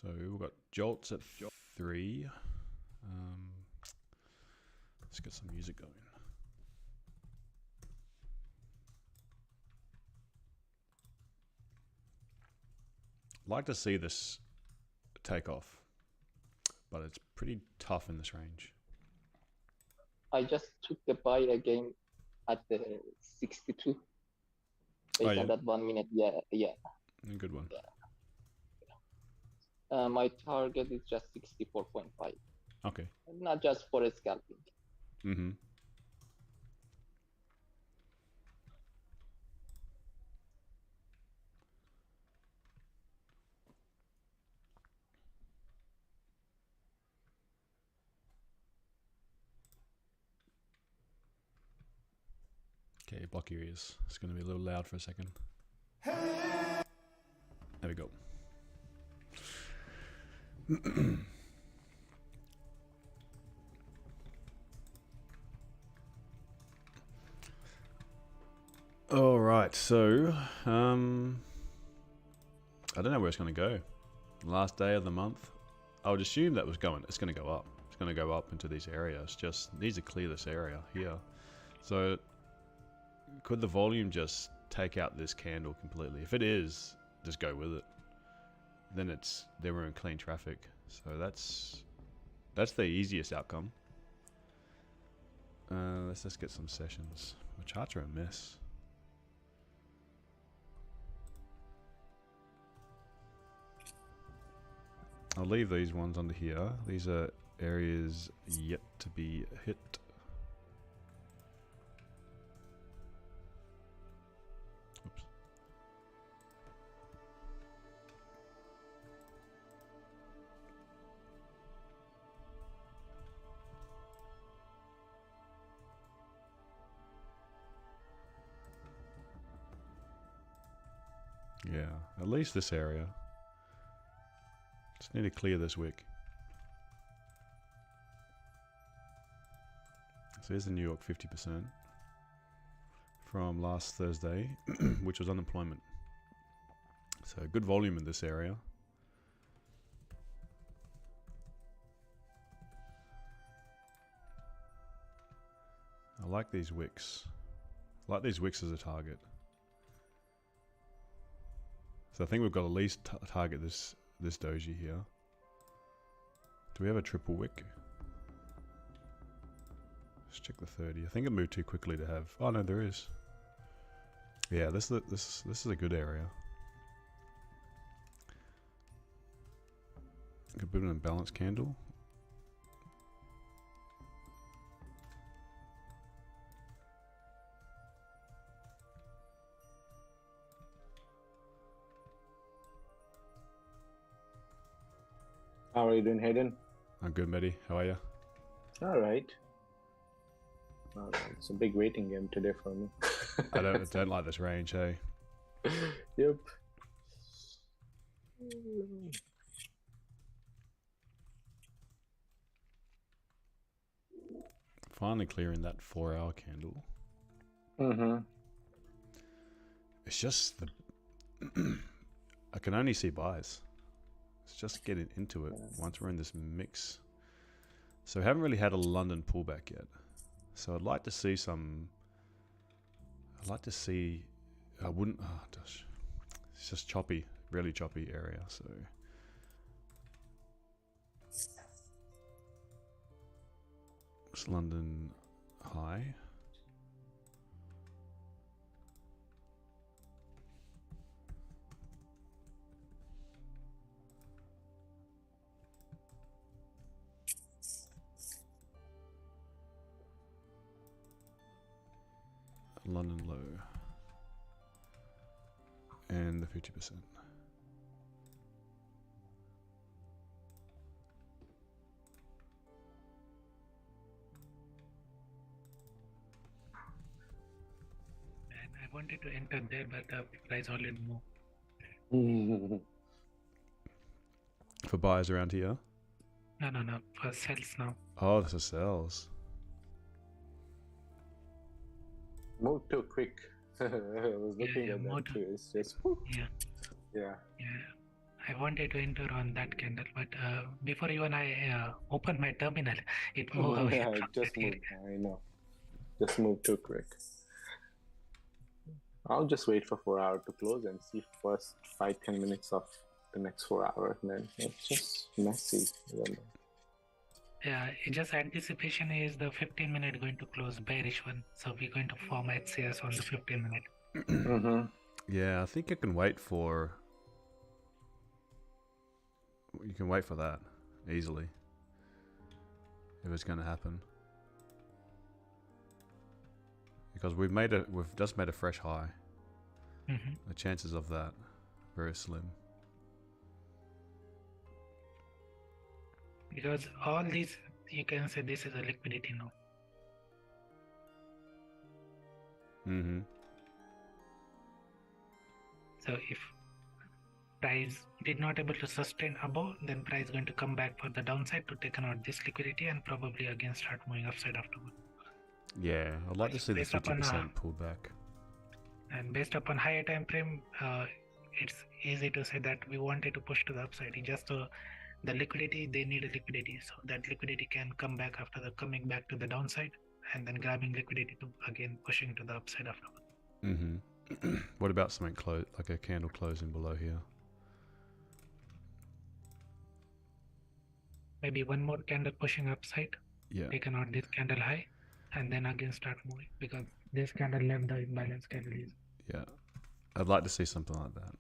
So we've got jolts at 3. Let's get some music going. I'd like to see this take off, but it's pretty tough in this range. I just took the buy again at the 62. Based on that 1 minute. Yeah. A good one. Yeah. My target is just 64.5. Okay. Not just for a scalping. Mm-hmm. Okay, block your ears. It's going to be a little loud for a second. There we go. All right, so I don't know where it's going to go. Last day of the month. I would assume that it's going to go up. It's going to go up into these areas. Just needs to clear this area here. So could the volume just take out this candle completely? If it is, just go with it. Then we're in clean traffic. So that's the easiest outcome. Let's just get some sessions. My charts are a mess. I'll leave these ones under here. These are areas yet to be hit. Oops. Yeah, at least this area. Just need to clear this wick. So here's the New York 50% from last Thursday, which was unemployment. So good volume in this area. I like these wicks. I like these wicks as a target. So I think we've got at least target this doji here. Do we have a triple wick? Let's check the 30. I think it moved too quickly to have. Oh no, there is. Yeah, this is a good area. A bit of an imbalanced candle. How are you doing, Hayden? I'm good, Mehdi. How are you? All right. It's a big waiting game today for me. I don't like this range, hey. Yep. Finally clearing that 4-hour candle. Mm-hmm. It's just the I can only see buys. It's just getting into it once we're in this mix. So we haven't really had a London pullback yet. So I'd like to see some. I wouldn't. Oh gosh, it's just choppy, really choppy area. So it's London high. London low. And the 50%. And I wanted to enter there, but the price already moved. For buyers around here? No, for sales now. Oh, this is sales. Move too quick. I was looking at that too. It's just. Yeah. Yeah. Yeah. I wanted to enter on that candle, but before even I opened my terminal, it moved away Yeah, from it just that moved. area. I know. Just moved too quick. I'll just wait for 4 hours to close and see first 5-10 minutes of the next 4 hours. And then it's just messy. Yeah, it just anticipation is the 15-minute going to close bearish one, so we're going to form HCS on the 15-minute. Mm-hmm. Yeah, I think you can wait for. You can wait for that easily if it's going to happen, because we've just made a fresh high. Mm-hmm. The chances of that very slim. Because all these, you can say this is a liquidity now. Mm-hmm. So if price did not able to sustain above, then price going to come back for the downside to take out this liquidity and probably again start moving upside afterward. Yeah, I'd like to see the Based upon 50% pulled back. and based upon higher time frame, it's easy to say that we wanted to push to the upside. It's just the liquidity, they need a liquidity, so that liquidity can come back after the coming back to the downside and then grabbing liquidity to again pushing to the upside afterward. Mm-hmm. What about something like a candle closing below here? Maybe one more candle pushing upside, Yeah. taken out this candle high, and then again start moving because this candle left the imbalance candle is. Yeah. I'd like to see something like that.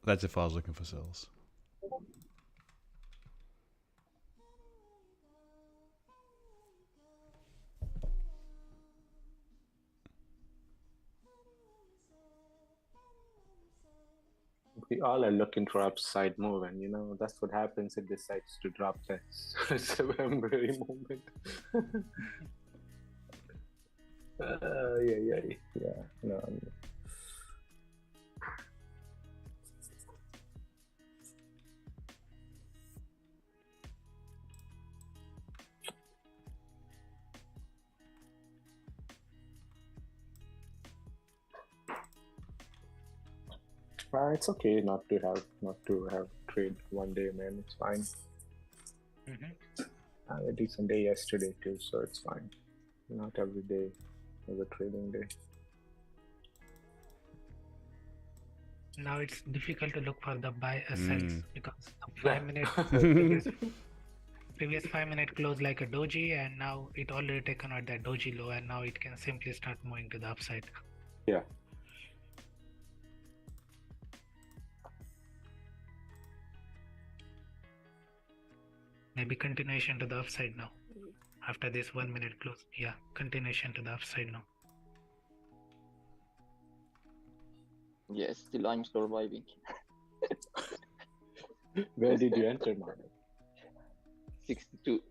That's if I was looking for sells. We all are looking for upside move, and that's what happens. It decides to drop less. It's a temporary moment. Yeah. No. It's okay not to have trade one day, man. It's fine. Mm-hmm. I had a decent day yesterday too, so it's fine. Not every day is a trading day. Now it's difficult to look for the buy sells because the 5 minute previous 5 minute close like a doji, and now it already taken out that doji low, and now it can simply start moving to the upside. Yeah. Maybe continuation to the upside now. After this 1 minute close. Yeah, continuation to the upside now. Yes, still I'm surviving. Where did you enter, Martin? 62.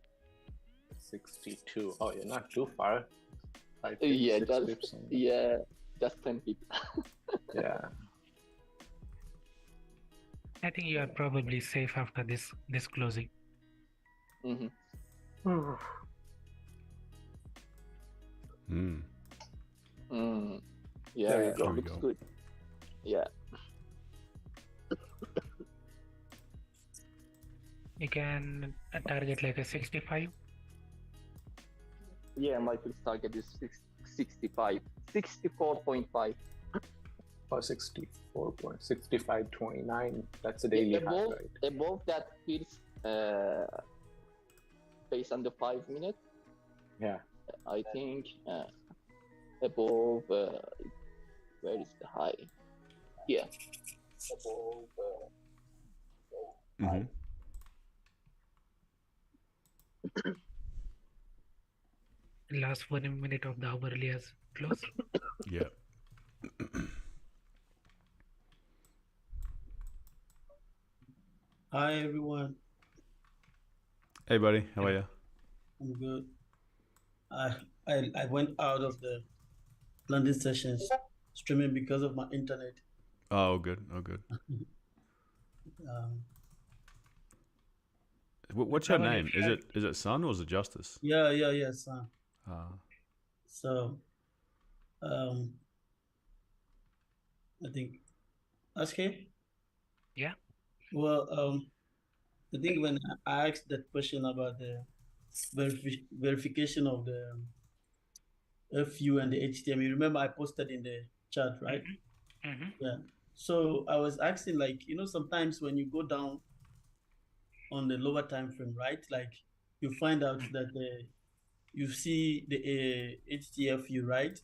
62. Oh, you're not too far. 5 Yeah, 6 just pips on- yeah, just 10 pips. Yeah. I think you are probably safe after this closing. Mm-hmm. Yeah, There you go. There we looks go. good. Yeah. You can target like a 65. Yeah, my first target is 65. 64.5. Or 64.6529. That's a daily high, above, right? above that feels based on the 5 minute. Yeah. I think above where is the high? Yeah. Above Mm-hmm. Last 1 minute of the hourly has closed. Yeah. Hi everyone, Hey, buddy. How are you? I'm good. I went out of the London sessions streaming because of my internet. Oh, good. Oh, good. What's your Probably name? Is it Sun or is it Justice? Yeah, son. Ah. So, I think. Okay. Yeah. Well, I think when I asked that question about the verification of the FU and the HTML, you remember I posted in the chat, right? Yeah. So I was asking, like, sometimes when you go down on the lower time frame, right? Like, you find out that you see the HTFU, right?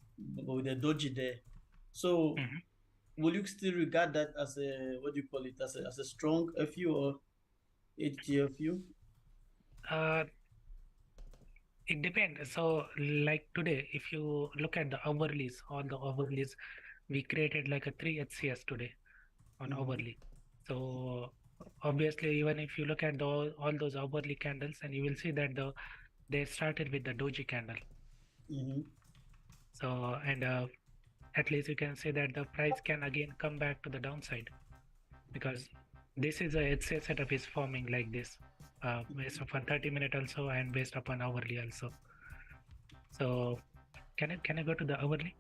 With the doji there. So will you still regard that as a, what do you call it, as a strong FU or HTFU? It depends. So, like today, if you look at the hourlies, all the hourlies, we created like a 3 HCS today on hourly. So, obviously, even if you look at all those hourly candles, and you will see that they started with the doji candle. So, and at least you can say that the price can again come back to the downside, because this is a HCS setup is forming like this, based upon 30-minute also and based upon hourly also. So can I go to the hourly?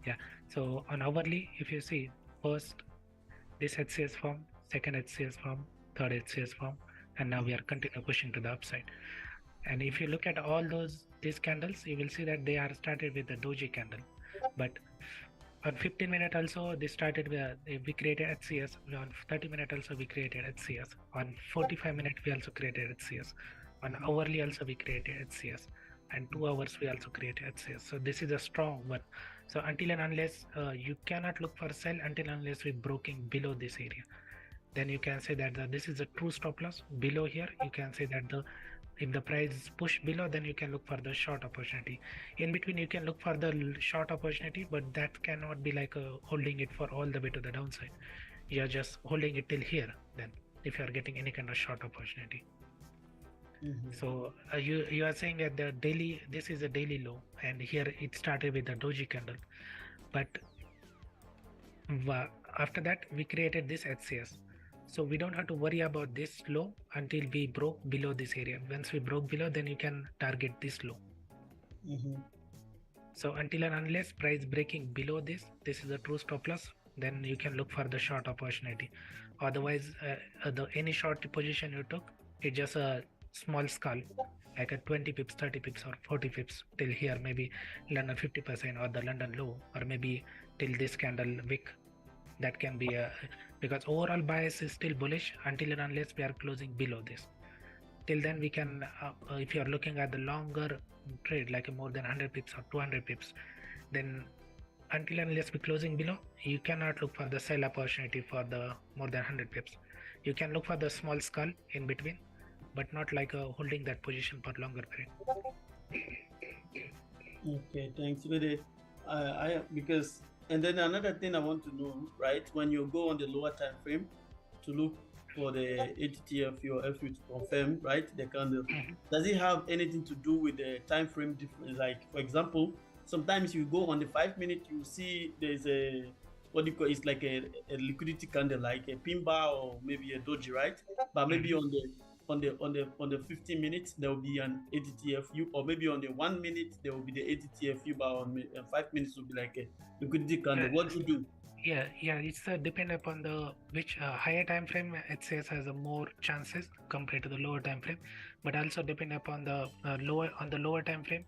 Yeah. So on hourly, if you see first this HCS form, second HCS form, third HCS form, and now we are continue pushing to the upside. And if you look at all these candles, you will see that they are started with the doji candle, but on 15-minute also they started with we created HCS. On 30-minute also we created HCS. On 45-minute we also created HCS. On hourly also we created HCS, and 2 hours we also created HCS. So this is a strong one. So until and unless you cannot look for sell until unless we broken below this area, then you can say that this is a true stop loss. Below here you can say that if the price is pushed below, then you can look for the short opportunity. In between you can look for the short opportunity, but that cannot be like holding it for all the way to the downside. You are just holding it till here then, if you are getting any kind of short opportunity. So you are saying that the daily, this is a daily low, and here it started with the doji candle, but after that we created this HCS. So we don't have to worry about this low until we broke below this area. Once we broke below, then you can target this low. So until and unless price breaking below this is a true stop loss, then you can look for the short opportunity. Otherwise, any short position you took, it's just a small scalp, like a 20 pips, 30 pips or 40 pips till here, maybe London 50% or the London low, or maybe till this candle wick. That can be because overall bias is still bullish until and unless we are closing below this. Till then we can, if you are looking at the longer trade, like more than 100 pips or 200 pips, then until and unless we're closing below, you cannot look for the sell opportunity for the more than 100 pips. You can look for the small skull in between, but not like holding that position for longer period. Okay, thanks. Because, and then another thing I want to know, right? When you go on the lower time frame to look for the HTF or FU to confirm, right? The candle. Does it have anything to do with the time frame difference? Like, for example, sometimes you go on the 5-minute, you see there's a, what do you call it? It's like a liquidity candle, like a pin bar or maybe a doji, right? But maybe on the 15 minutes there will be an ATTFU, or maybe on the 1 minute there will be the ATTFU, but on 5 minutes will be like a liquidity candle. What do you do? Yeah, it's depend upon the which higher time frame HCS has a more chances compared to the lower time frame, but also depend upon the lower time frame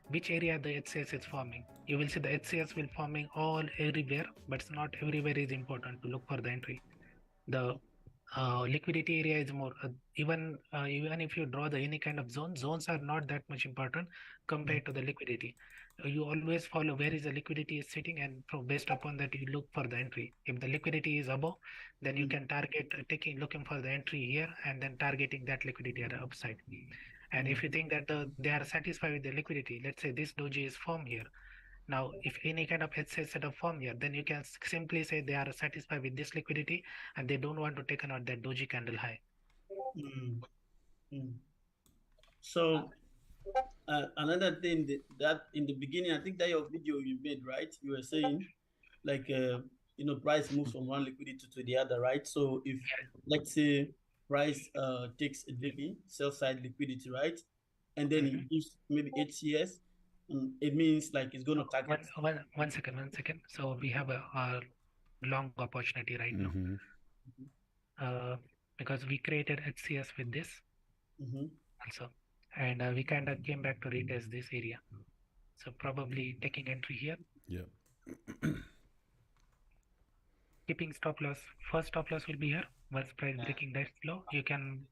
which area the HCS is forming. You will see the HCS will forming all everywhere, but it's not everywhere is important to look for the entry. The liquidity area is more even if you draw the any kind of zones are not that much important compared to the liquidity. You always follow where is the liquidity is sitting, and based upon that you look for the entry. If the liquidity is above, then you can target looking for the entry here and then targeting that liquidity at the upside. And if you think that they are satisfied with the liquidity, let's say this doji is formed here. Now, if any kind of HCS setup form here, then you can simply say they are satisfied with this liquidity and they don't want to take out that doji candle high. So another thing that in the beginning, I think that your video you made, right? You were saying like price moves from one liquidity to the other, right? So if let's say price takes a daily sell side liquidity, right, and then it gives maybe HCS, it means like it's going to target. One second. So we have a long opportunity right now. Because we created HCS with this also, and we kind of came back to retest this area. So probably taking entry here. Yeah. Keeping stop loss. First stop loss will be here. Once price breaking that low, you can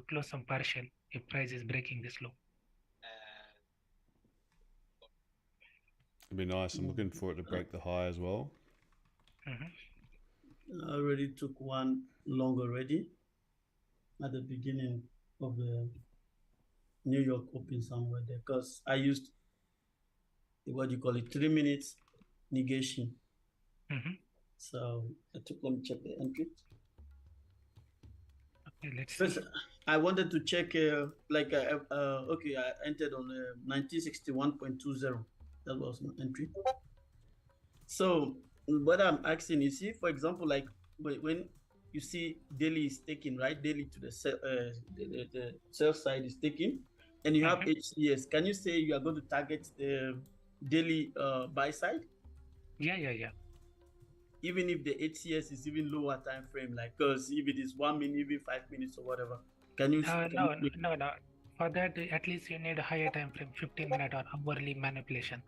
close some partial if price is breaking this low. It'd be nice. I'm looking for it to break the high as well. I already took one long already at the beginning of the New York Open somewhere there, because I used what you call it 3 minutes negation. So I took, let me check the entry. Okay, let's First, see. I wanted to check okay, I entered on 1961.20. That was my entry. So what I'm asking is, if, for example, like when you see daily is taking, right, daily to the sell side is taking, and you have HCS, can you say you are going to target the daily buy side? Yeah. Even if the HCS is even lower time frame, like, because if it is 1 minute, even 5 minutes or whatever, can you? No. For that, at least you need a higher time frame, 15-minute or hourly manipulation.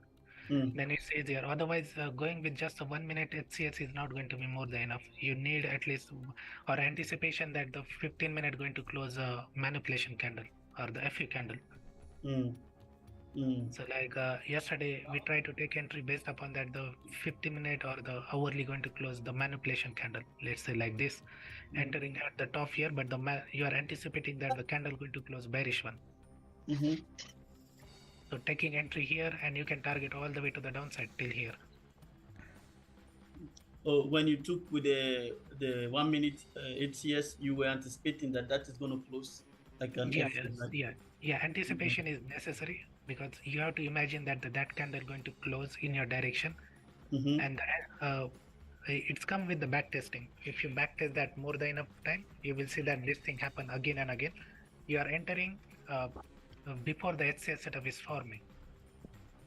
Then it says here. Otherwise, going with just a 1 minute HCS is not going to be more than enough. You need at least or anticipation that the 15-minute going to close a manipulation candle or the FU candle. So like yesterday, we tried to take entry based upon that the 50-minute or the hourly going to close the manipulation candle. Let's say like this, entering at the top here, but you are anticipating that the candle going to close bearish one. So taking entry here, and you can target all the way to the downside till here. Oh, when you took with the 1 minute HCS, you were anticipating that is going to close like an yeah. Anticipation is necessary, because you have to imagine that that candle going to close in your direction, and it's come with the back testing. If you back test that more than enough time, you will see that this thing happen again and again. You are entering before the HCS setup is forming.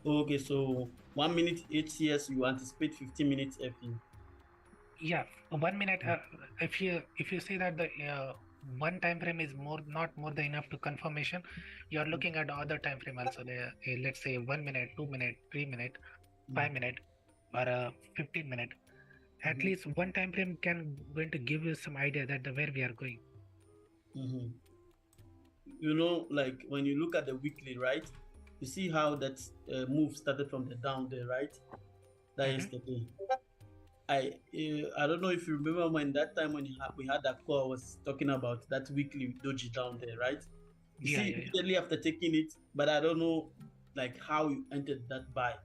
Okay, so 1 minute HCS, you anticipate 15 minutes FE. Yeah, 1 minute. If you see that the one time frame is not more than enough to confirmation, you are looking at the other time frame also. Let's say 1 minute, 2 minute, 3 minute, 5 minute, or 15 minute. At least one time frame can going to give you some idea that where we are going. You know, like when you look at the weekly, right? You see how that move started from the down there, right? That is the thing. I don't know if you remember when that time when we had that call, I was talking about that weekly doji down there, right? You see immediately after taking it, but I don't know like how you entered that buy.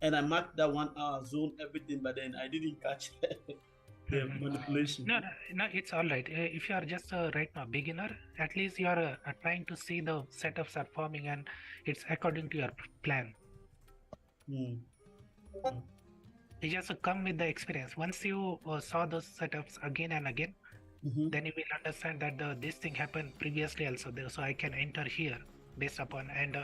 And I marked that 1 hour zone, everything, but then I didn't catch the manipulation. No, it's all right. If you are just right now beginner, at least you are trying to see the setups are forming and it's according to your plan. You just come with the experience. Once you saw those setups again and again, then you will understand that this thing happened previously also there, so I can enter here based upon. And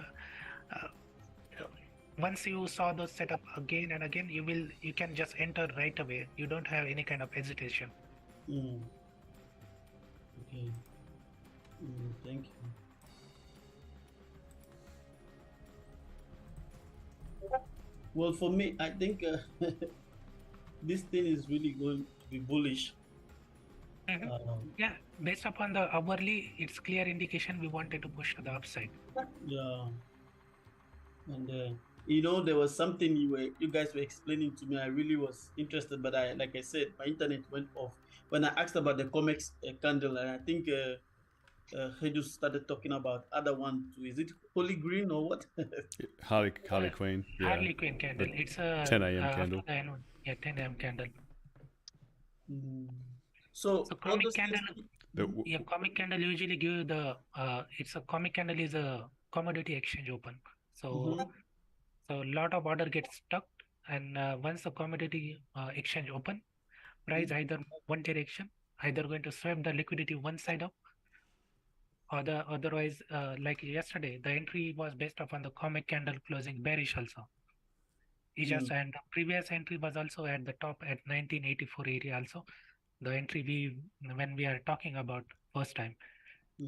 once you saw those setup again and again, you can just enter right away. You don't have any kind of hesitation. Okay. Thank you. Well, for me, I think this thing is really going to be bullish. Yeah, based upon the hourly, it's clear indication we wanted to push to the upside. Yeah, and you know, there was something you guys were explaining to me. I really was interested, but like I said, my internet went off when I asked about the COMEX candle, and I think Haydos started talking about other one too. Is it Holy Green or what? Harley Quinn. Yeah. Harley Quinn candle. It's a 10 a.m. candle. Yeah, 10 a.m. candle. So comic candle. Comic candle usually give you the. It's a comic candle is a commodity exchange open. So a lot of order gets stuck, and once the commodity exchange open, price either move one direction, either going to swap the liquidity one side up, Otherwise, like yesterday, the entry was based upon the comic candle closing bearish also. It just and the previous entry was also at the top at 1984 area also. The entry when we are talking about first time,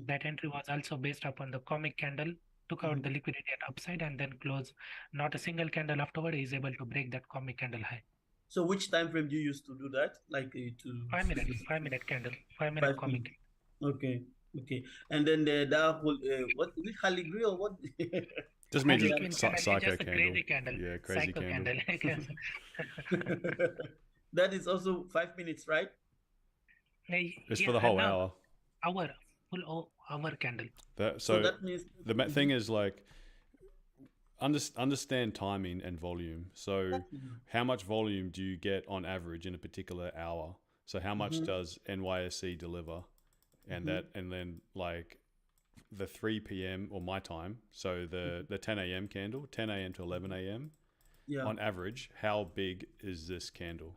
that entry was also based upon the comic candle, took out the liquidity at upside and then close. Not a single candle afterward is able to break that comic candle high. So which time frame do you use to do that? Like to 5 minute candle, 5 minute comic. Okay, okay. And then that whole what is it, Haligri or what? Just means Harley Quinn it's candle, psycho just a candle. crazy candle. Yeah, crazy Psycho candle. That is also 5 minutes, right? It's for the whole hour. Full hour candle. So that means the thing is like understand timing and volume. So how much volume do you get on average in a particular hour? So how much does NYSE deliver? And and then like the 3 p.m. or my time, so the 10 a.m. candle, 10 a.m. to 11 a.m. On average, how big is this candle?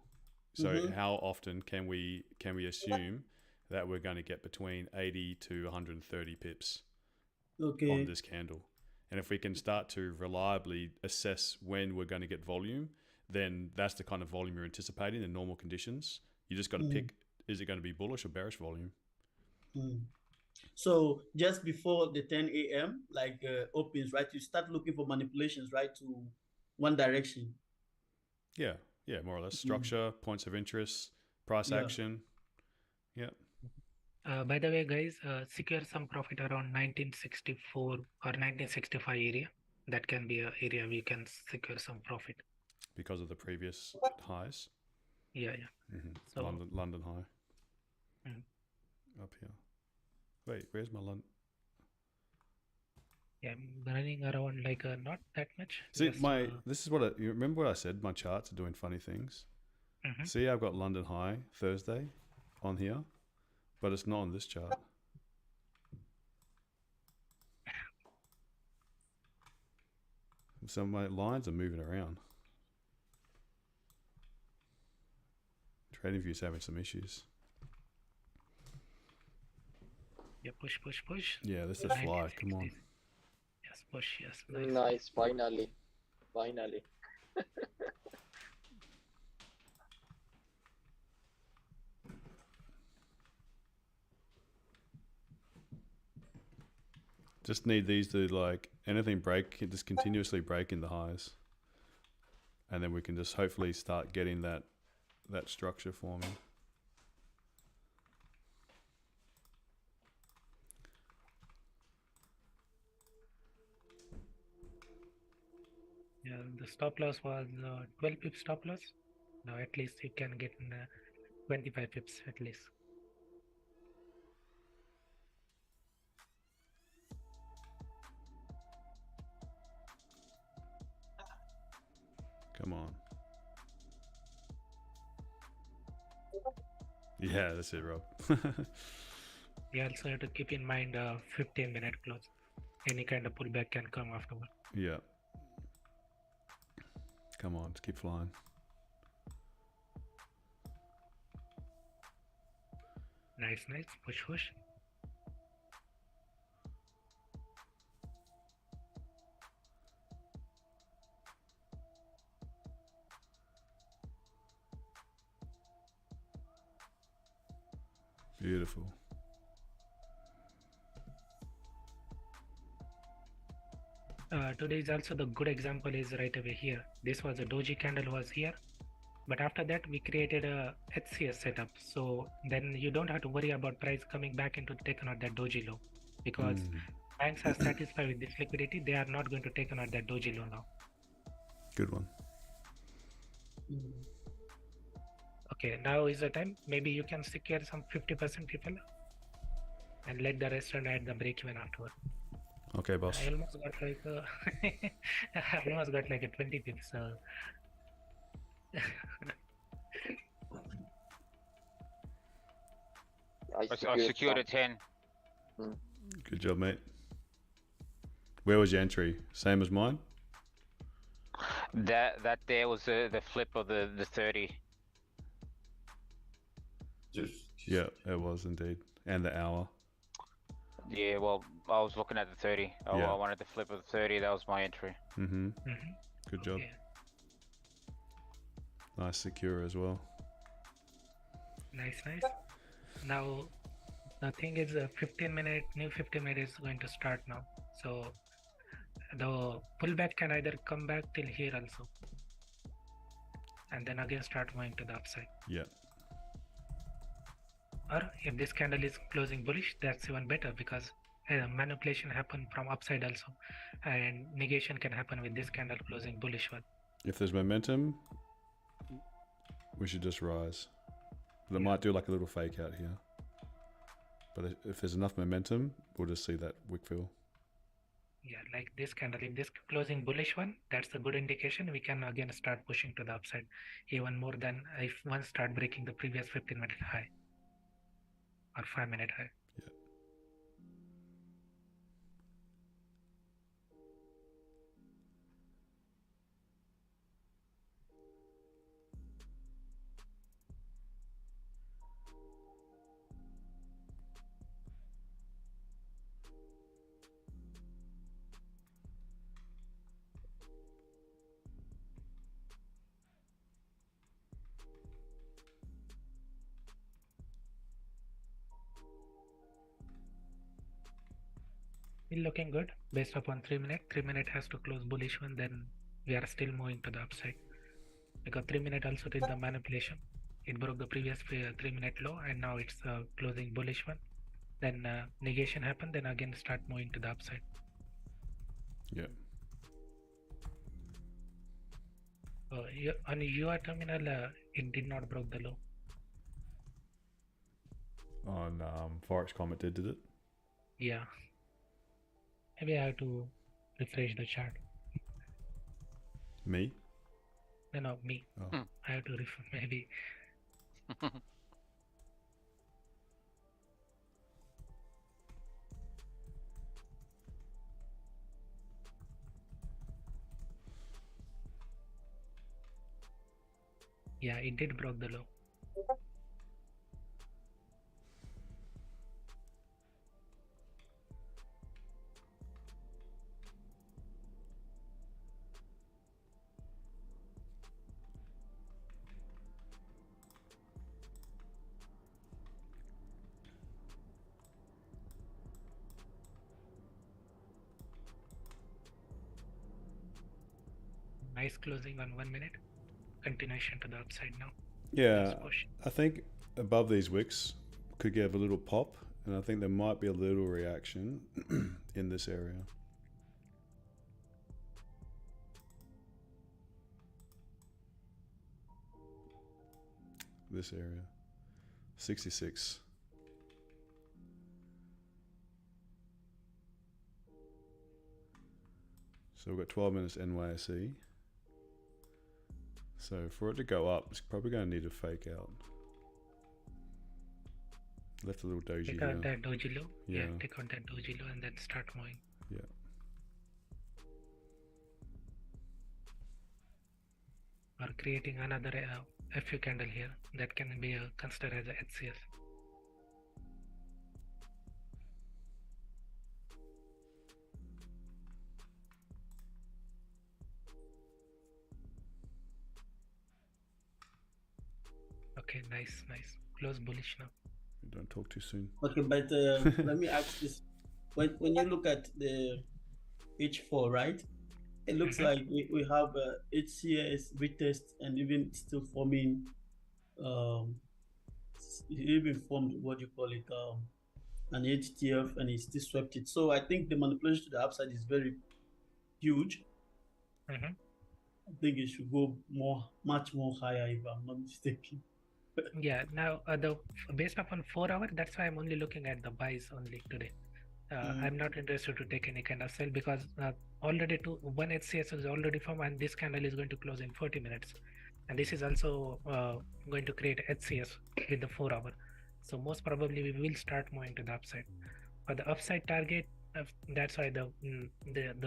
So how often can we assume that we're going to get between 80 to 130 pips on this candle? And if we can start to reliably assess when we're going to get volume, then that's the kind of volume you're anticipating in normal conditions. You just got to pick, is it going to be bullish or bearish volume? So just before the 10 a.m. like opens, right? You start looking for manipulations, right? To one direction. Yeah, more or less. Structure, points of interest, price action. Yeah. By the way, guys, secure some profit around 1964 or 1965 area. That can be an area we can secure some profit. Because of the previous highs? Yeah. So London high. Up here. Wait, where's my London? Yeah, I'm running around like not that much. See, this is what you remember what I said? My charts are doing funny things. See, I've got London high Thursday on here, but it's not on this chart. So my lines are moving around. TradingView's having some issues. Yeah, push. Yeah, this is a fly. Come on. Yes, push. Yes, nice. Finally. Just need these to like anything break, just continuously break in the highs, and then we can just hopefully start getting that structure forming. Yeah, the stop loss was 12 pips stop loss. Now at least you can get 25 pips at least. Come on. Yeah, that's it, Rob. You also have to keep in mind 15-minute close. Any kind of pullback can come afterward. Yeah. Come on, just keep flying. Nice. Push. Beautiful. Today is also the good example is right away here. This was a doji candle was here, but after that we created a HCS setup. So then you don't have to worry about price coming back into taking out that doji low, because banks are satisfied with this liquidity. They are not going to take out that doji low now. Good one. Okay, now is the time. Maybe you can secure some 50% people and let the rest run at the break even afterward. Okay, boss. I almost got like a 20 pips. So. I secured a 10. Good job, mate. Where was your entry? Same as mine? That there was the flip of the 30. Yeah, it was indeed. And the hour. Yeah, well, I was looking at the 30. Yeah. I wanted the flip of the 30. That was my entry. Mm-hmm. Mm-hmm. Good job. Okay. Nice secure as well. Nice. Now the thing is, new 15 minute is going to start now. So the pullback can either come back till here also, and then again start moving to the upside. Yeah. Or if this candle is closing bullish, that's even better, because manipulation happen from upside also, and negation can happen with this candle closing bullish one. If there's momentum, we should just rise. But it might do like a little fake out here. But if there's enough momentum, we'll just see that wick fill. Yeah, like this candle, if this closing bullish one, that's a good indication. We can again start pushing to the upside, even more than if one start breaking the previous 15-minute high or 5-minute high. Yeah. Still looking good based upon 3-minute. 3-minute has to close bullish one, then we are still moving to the upside. Because 3-minute also did the manipulation. It broke the previous 3-minute low, and now it's closing bullish one. Then negation happened, then again start moving to the upside. Yeah. On your terminal, it did not broke the low. On Forex Comet did it? Yeah. Maybe I have to refresh the chart. Me? No, me. Oh. I have to maybe. Yeah, it did broke the low. Nice closing on 1 minute. Continuation to the upside now. Yeah, Nice push. I think above these wicks could give a little pop, and I think there might be a little reaction in this area. This area. 66. So we've got 12 minutes NYSE. So for it to go up, it's probably going to need a fake out. Left a little doji Take here. out that doji low. Yeah. Take out that doji low and then start moving. Yeah. Or creating another FU candle here that can be considered as a HCS. Okay, nice. Close bullish now. Don't talk too soon. Okay, but let me ask this: when you look at the H4, right? It looks like we have HCS retest and even still forming. It even formed what you call it an HTF, and it still swept it. So I think the manipulation to the upside is very huge. I think it should go much more higher if I'm not mistaken. Yeah, now based upon 4 hour, that's why I'm only looking at the buys only today. I'm not interested to take any kind of sell, because already one HCS is already formed, and this candle is going to close in 40 minutes, and this is also going to create HCS with the 4 hour. So most probably we will start moving to the upside. For the upside target, that's why the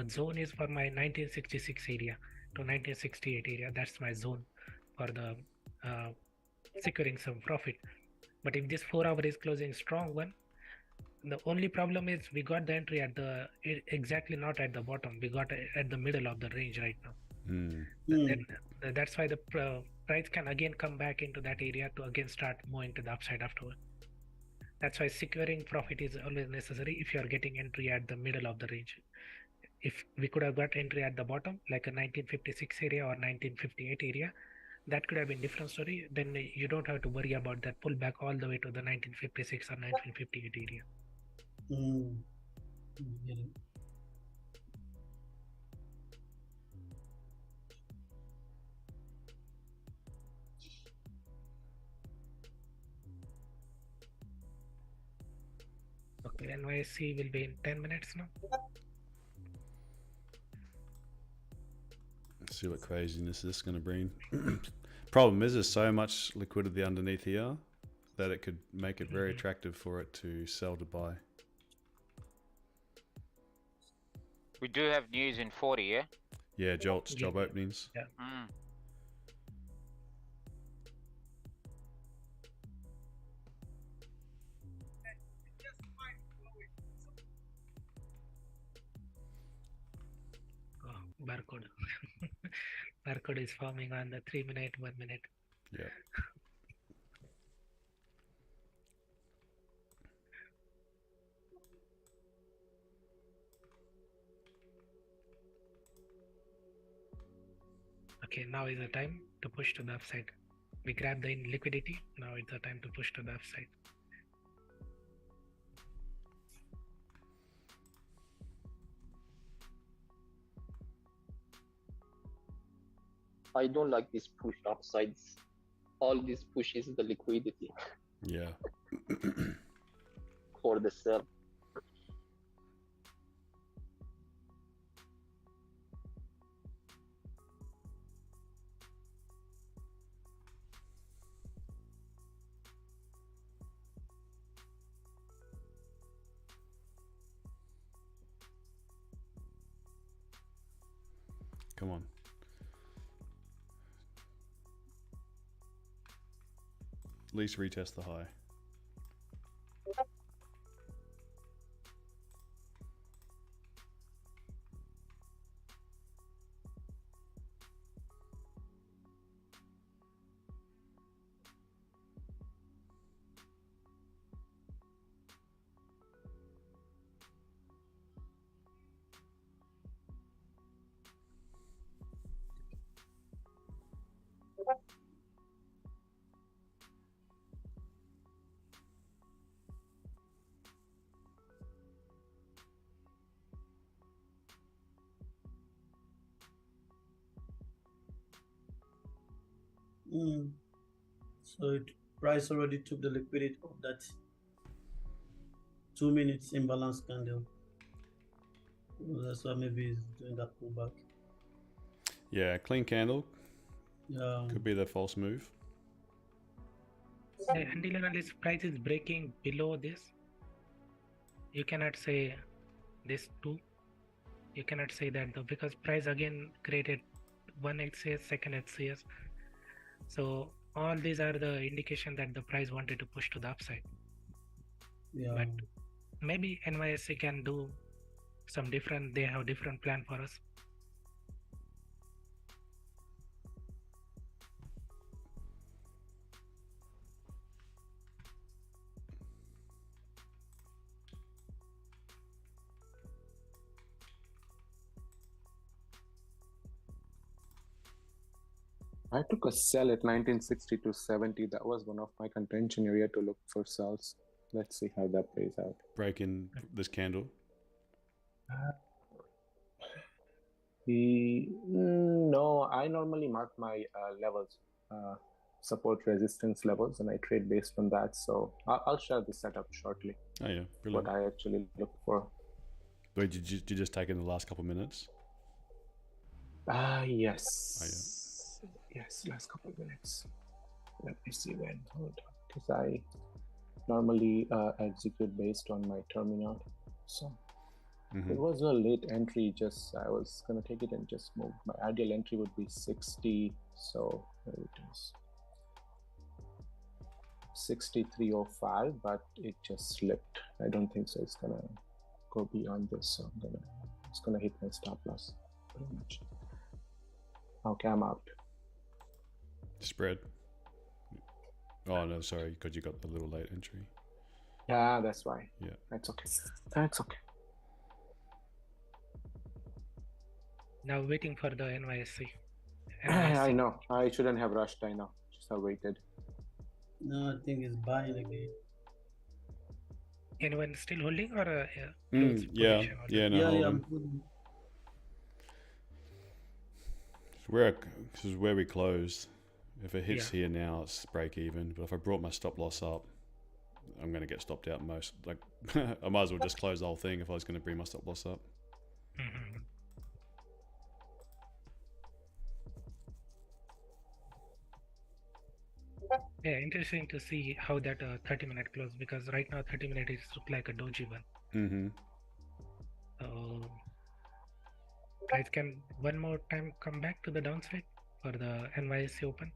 zone is for my 1966 area to 1968 area. That's my zone for the securing some profit. But if this 4 hour is closing strong one, The only problem is we got the entry at the exactly not at the bottom. We got at the middle of the range right now. That's why the price can again come back into that area to again start moving to the upside afterward. That's why securing profit is always necessary if you are getting entry at the middle of the range. If we could have got entry at the bottom, like a 1956 area or 1958 area, that could have been different story. Then you don't have to worry about that pullback all the way to the 1956 or 1958 area. Okay, NYSE will be in 10 minutes now. Let's see what craziness this is going to bring. Problem is, there's so much liquidity underneath here that it could make it very attractive for it to sell to buy. We do have news in 40, yeah? Yeah, Jolt's job openings. Yeah. Oh, barcode. Barcode is forming on the 3 minute, 1 minute. Yeah. Okay, now is the time to push to the upside. We grab the liquidity. Now it's the time to push to the upside. I don't like this push upsides. All this push is the liquidity Yeah. for the sell. Come on. At least retest the high. So price already took the liquidity of that 2 minutes imbalance candle. That's why maybe it's doing that pullback. Yeah, clean candle. Yeah. Could be the false move. Until this price is breaking below this, you cannot say this too. You cannot say that though, because price again created one HCS, second HCS. So all these are the indication that the price wanted to push to the upside. Yeah. But maybe NYSE can do some different, they have different plan for us. I took a sell at 1960 to 70. That was one of my contention area to look for sells. Let's see how that plays out. Break in this candle. No, I normally mark my levels, support resistance levels, and I trade based on that. So I'll share the setup shortly. Oh yeah, brilliant. What I actually look for. Wait, did you just take in the last couple of minutes? Yes. Oh, yeah. Yes, last couple of minutes. Let me see when. Hold on, because I normally execute based on my terminal. So it was a late entry. Just I was gonna take it and just move. My ideal entry would be 60. So there it is. 63.05, but it just slipped. I don't think so. It's gonna go beyond this, so it's gonna hit my stop loss pretty much. Okay, I'm out. Spread. Oh no, sorry, because you got the little late entry. Yeah, that's why. Yeah, that's okay. That's okay. Now waiting for the NYSE. I know. I shouldn't have rushed. I know. Just have waited. No, I think it's buying again. Anyone still holding or yeah, no, holding. This is where we closed. If it hits here now, it's break even. But if I brought my stop loss up, I'm going to get stopped out most. Like, I might as well just close the whole thing if I was going to bring my stop loss up. Mm-hmm. Yeah, interesting to see how that 30-minute close, because right now 30-minute is look like a doji one. Mm-hmm. Price can one more time come back to the downside for the NYSE open,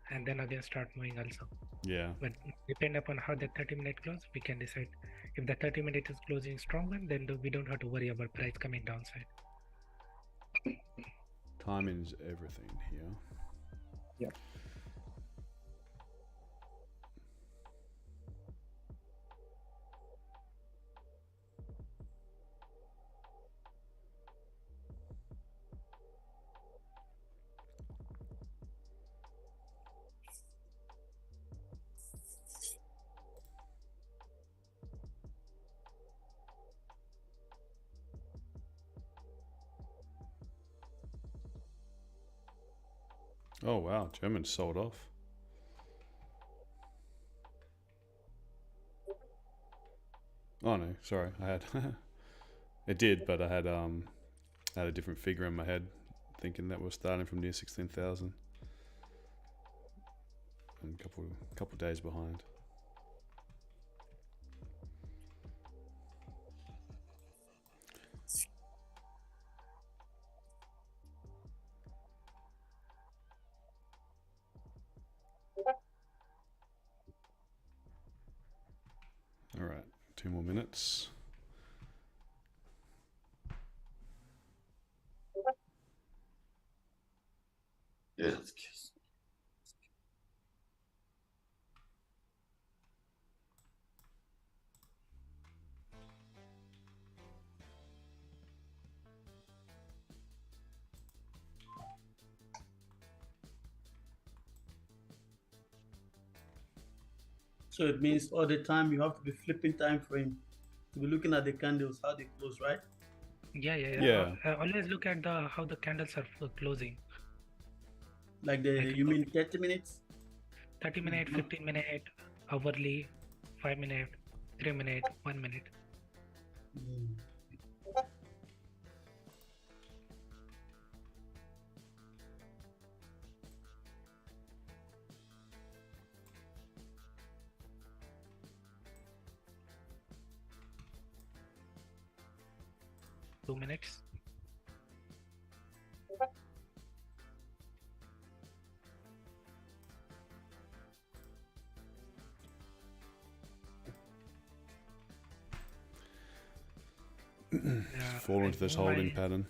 and then again start moving also. Yeah. But depend upon how the 30-minute close, we can decide. If the 30-minute is closing strong one, then we don't have to worry about price coming downside. Timing is everything here. Yep. Oh wow, German sold off. Oh no, sorry, I had it did, but I had a different figure in my head, thinking that was starting from near 16,000 and a couple days behind. All right, 2 more minutes. Yes. So it means all the time you have to be flipping time frame to be looking at the candles, how they close, right? Yeah. Always look at how the candles are closing. Like you mean 30 minutes? 30 minute, 15 minute, hourly, 5 minute, 3 minute, 1 minute. Mm. Two minutes. Fall into this holding pattern.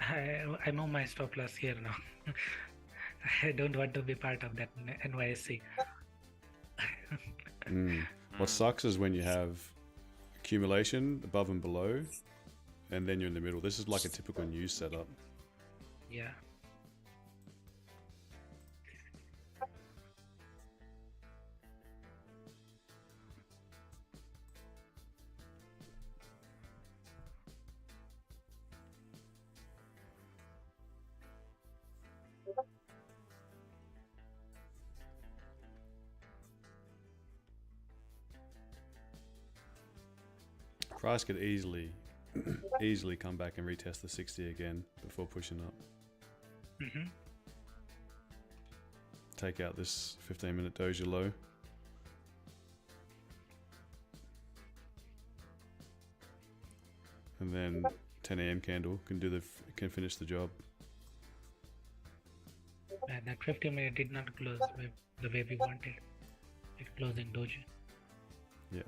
I know my stop loss here now. I don't want to be part of that NYSE. What sucks is when you have accumulation above and below, and then you're in the middle. This is like a typical news setup. Yeah. Price could easily come back and retest the 60 again before pushing up. Take out this 15-minute doji low. And then 10 AM candle can finish the job. Yeah, that 50-minute did not close the way we wanted. It closed in doji. Yeah.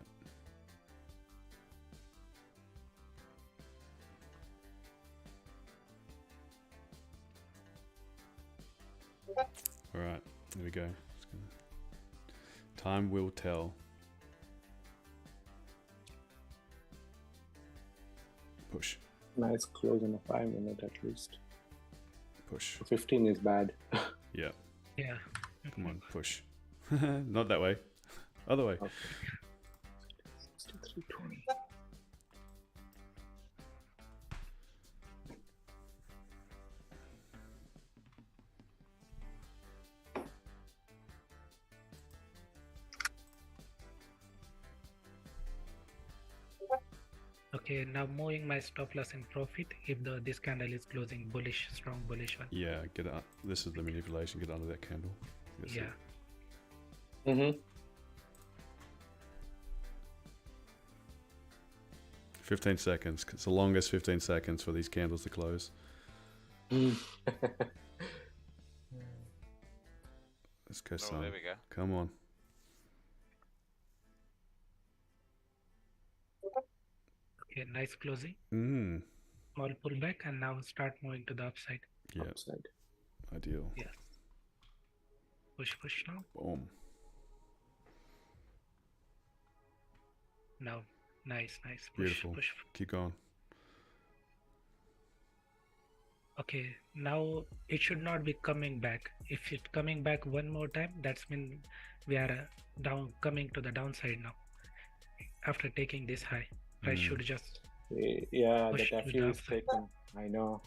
All right, there we go. Time will tell. Push. Nice close in a 5 minute at least. Push. 15 is bad. Yeah. Yeah. Come on, push. Not that way. Other way. Okay. 63.20. Okay, now moving my stop loss and profit if this candle is closing bullish, strong bullish one. Yeah, get it. This is the manipulation. Get under that candle. That's Yeah. it. Mm-hmm. 15 seconds. It's the longest 15 seconds for these candles to close. Let's go, son. There we go. Come on. Okay, nice closing. Mm. Small pullback and now start moving to the upside. Yeah. Upside. Ideal. Yes. Push now. Boom. Now. Nice. Beautiful. Push. Keep going. Okay, now it should not be coming back. If it's coming back one more time, that's mean we are coming to the downside now. After taking this high, price should just Yeah, push the to the FU is upside. taken. I know.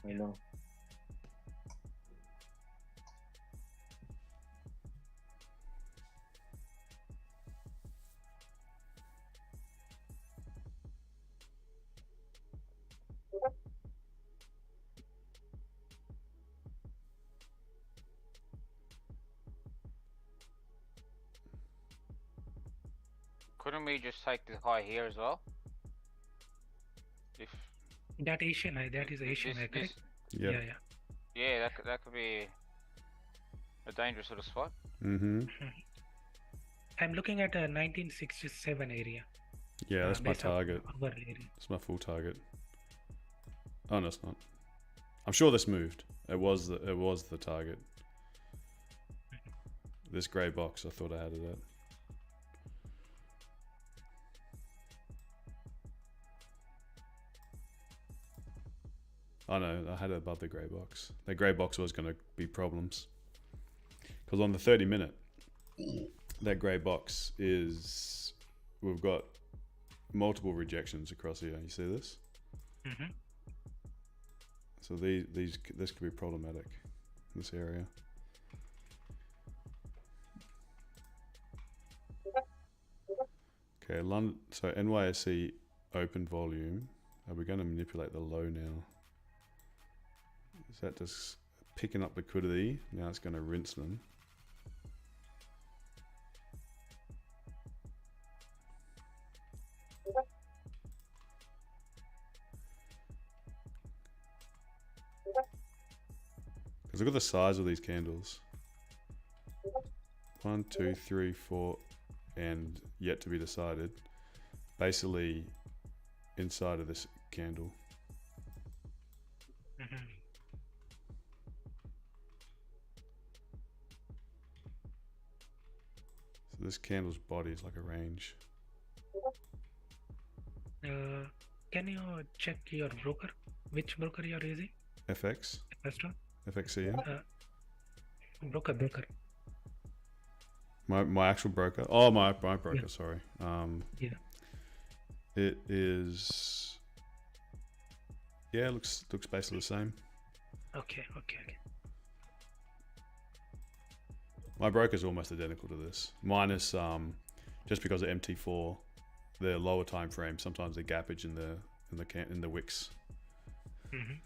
Couldn't we just take the high here as well? If That Asian high, that is Asian high, correct? Yep. Yeah. yeah, that could be a dangerous sort of spot. Mm-hmm. I'm looking at a 1967 area. Yeah, that's my based on target. our area. That's my full target. Oh no, it's not. I'm sure this moved. It was the target. This grey box, I thought I had it at. Oh no, I had it above the grey box. The grey box was going to be problems. Because on the 30 minute, that grey box is, we've got multiple rejections across here. You see this? Mm-hmm. So this could be problematic, this area. Okay, London, so NYSE open volume. Are we going to manipulate the low now? Is that just picking up liquidity? Now it's going to rinse them. Because look at the size of these candles. 1, 2, 3, 4, and yet to be decided. Basically inside of this candle. Mm-hmm. So this candle's body is like a range. Can you check your broker? Which broker you are using? FX? First one? FXCM? Broker. My actual broker? Oh, my broker, Yeah. sorry. Yeah. It is... Yeah, it looks basically the same. Okay. My broker's almost identical to this. Minus, just because of MT4, the lower time frame, sometimes the gappage in the wicks. Mm-hmm.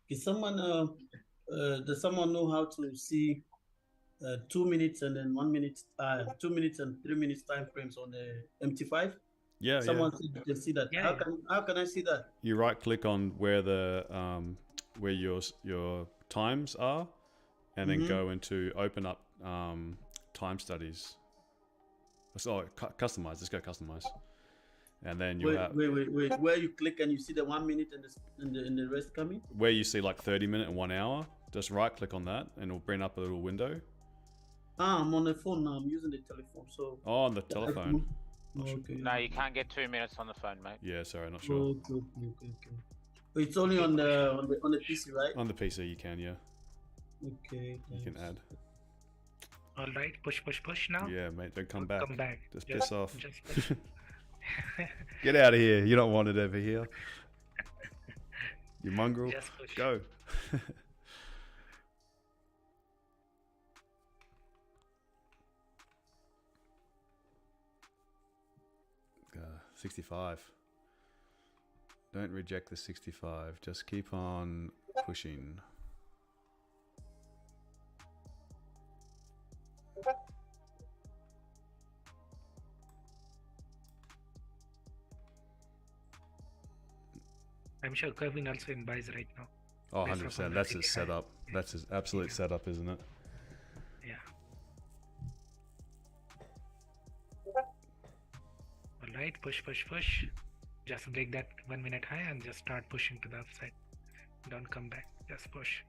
Is someone does someone know how to see 2 minutes and then 1 minute, 2 minutes and 3 minutes time frames on the MT5? Yeah, Someone said you can see that. Yeah, How can I see that? You right click on where the where your times are, and then go into open up time studies. So customize. Let's go customize, and then you have Wait. Where you click and you see the 1 minute and the rest coming? where you see like 30-minute and 1 hour. Just right click on that, and it'll bring up a little window. I'm on the phone now. I'm using the telephone. So on the telephone. Okay. No, you can't get 2 minutes on the phone, mate. Yeah, sorry, not sure. Okay. It's only on the PC, right? On the PC you can, yeah. Okay. You can add. all right, push now. Yeah, mate, don't come back. Come back. Just piss off. Just push. Get out of here. You don't want it over here. You mongrel. Just push. Go. 65. Don't reject the 65. Just keep on pushing. I'm sure Kevin also in buys right now. Oh, 100%. That's his setup. That's his absolute setup, isn't it? Yeah. All right, push. Just break that 1 minute high and just start pushing to the upside. Don't come back. Just push.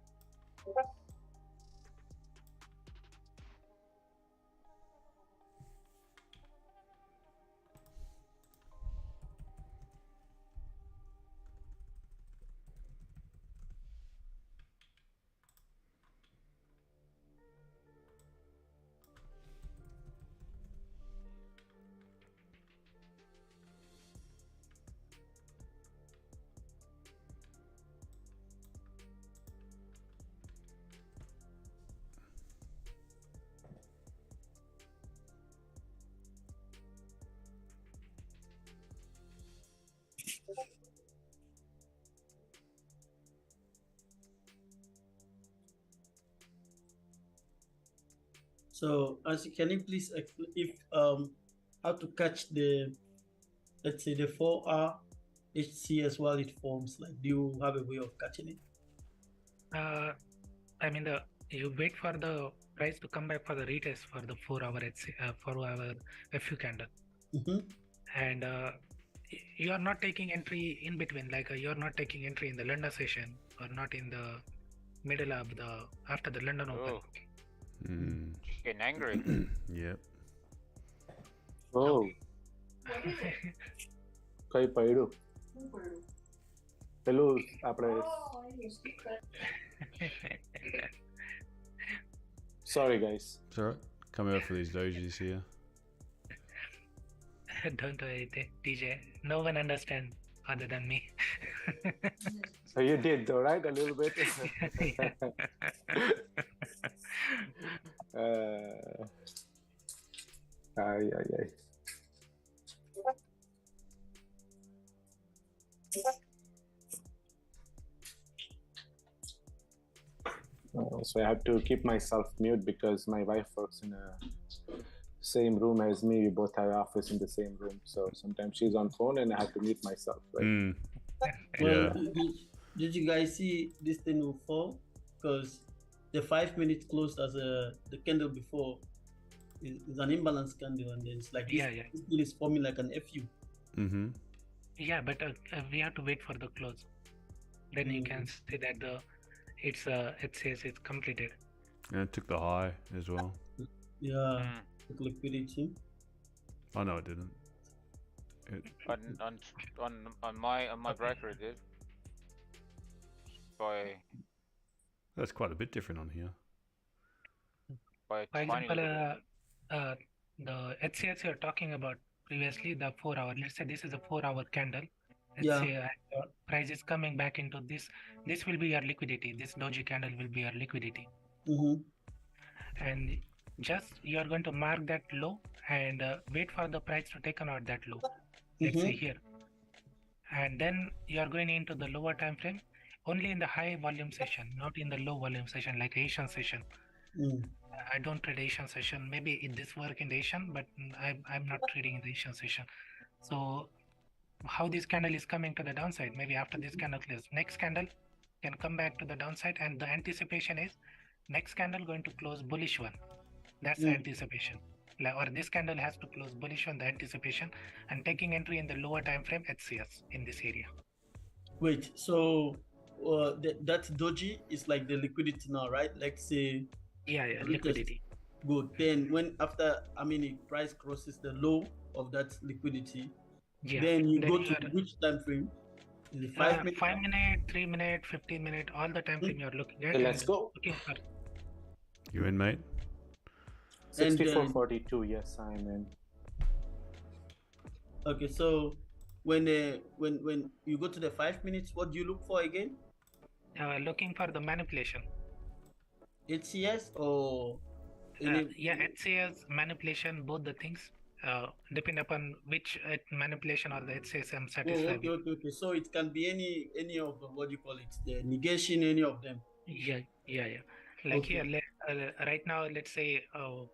So, can you please explain if how to catch the, let's say, the 4-hour HCS while it forms? Like, do you have a way of catching it? I mean, you wait for the price to come back for the retest for the 4-hour FU candle, and you are not taking entry in between. Like you are not taking entry in the London session or not in the middle of the after the London Open. Getting angry. Yep. Oh. Kay paidu. Hello, આપણે Sorry guys. It's alright. Coming out for these dojis here. Don't worry, DJ. No one understands other than me. So you did though, right? A little bit. Ay. So I have to keep myself mute because my wife works in a same room as me. We both have office in the same room, so sometimes she's on phone and I have to mute myself. Right? Yeah. Did you guys see this thing will fall? Because the 5 minutes closed as the candle before is an imbalance candle, and then it's like this thing is forming like an FU. Yeah, but we have to wait for the close. Then you can see that it says it's completed. And it took the high as well. Yeah, liquidity. Oh no, it didn't. On my broker it did. That's quite a bit different on here. For example, the HCS you're talking about previously, the 4-hour. Let's say this is a 4-hour candle. Let's say price is coming back into this. This will be your liquidity. This doji candle will be your liquidity. And just you are going to mark that low and wait for the price to take out that low. Let's say here. And then you are going into the lower time frame only in the high volume session, not in the low volume session like Asian session. I don't trade Asian session. Maybe this work in the Asian, but I'm not trading in the Asian session. So how this candle is coming to the downside? Maybe after this candle close, next candle can come back to the downside, and the anticipation is next candle going to close bullish one. That's the anticipation. Or this candle has to close bullish on the anticipation, and taking entry in the lower time frame HCS in this area. Wait, so that doji is like the liquidity now, right? Let's say Yeah, liquidity. Good. Then when after if price crosses the low of that liquidity, then you go to which time frame? Is it 5 minutes? 5 minute, 3 minute, 15 minute, all the time frame you're looking at. Okay, let's go. You in, mate? 64.42. Yes, I'm in. Okay, so when you go to the 5 minutes, what do you look for again? Looking for the manipulation. HCS or HCS, manipulation, both the things. Depend upon which manipulation or the HCS I'm satisfied with. Okay. So it can be any of the, what do you call it, the negation, any of them. Yeah. Like here, right now, let's say on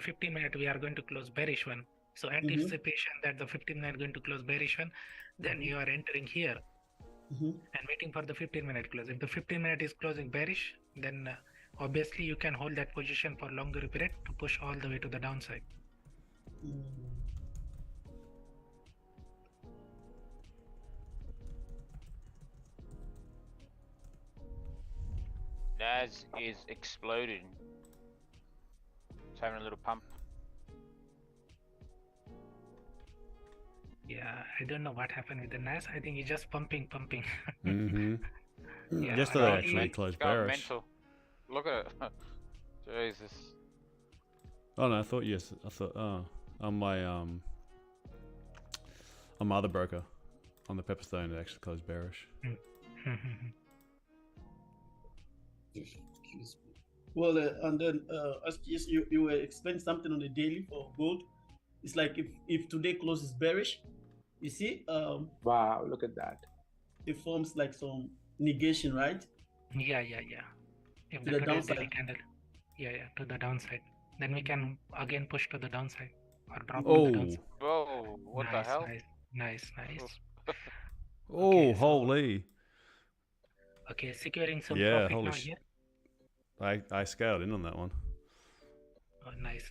15 minute we are going to close bearish one. So anticipation that the 15 minute going to close bearish one, then you are entering here and waiting for the 15 minute close. If the 15 minute is closing bearish, then obviously you can hold that position for longer period to push all the way to the downside. Naz is exploding. It's having a little pump. Yeah, I don't know what happened with the NAS. I think it's just pumping. Yesterday actually closed bearish. Mental. Look at it. Jesus. Oh no, I thought on my other broker on the Pepperstone it actually closed bearish. Excuse me. Well, and then SGS, you explained something on the daily for gold. It's like if today closes bearish, you see, wow, look at that. It forms like some negation, right? Yeah. If to the downside. Candle, to the downside. Then we can again push to the downside or drop to the downside. Whoa, what the hell? Nice. Oh, holy. Okay, securing some profit holy now here. I scaled in on that one. Oh, nice.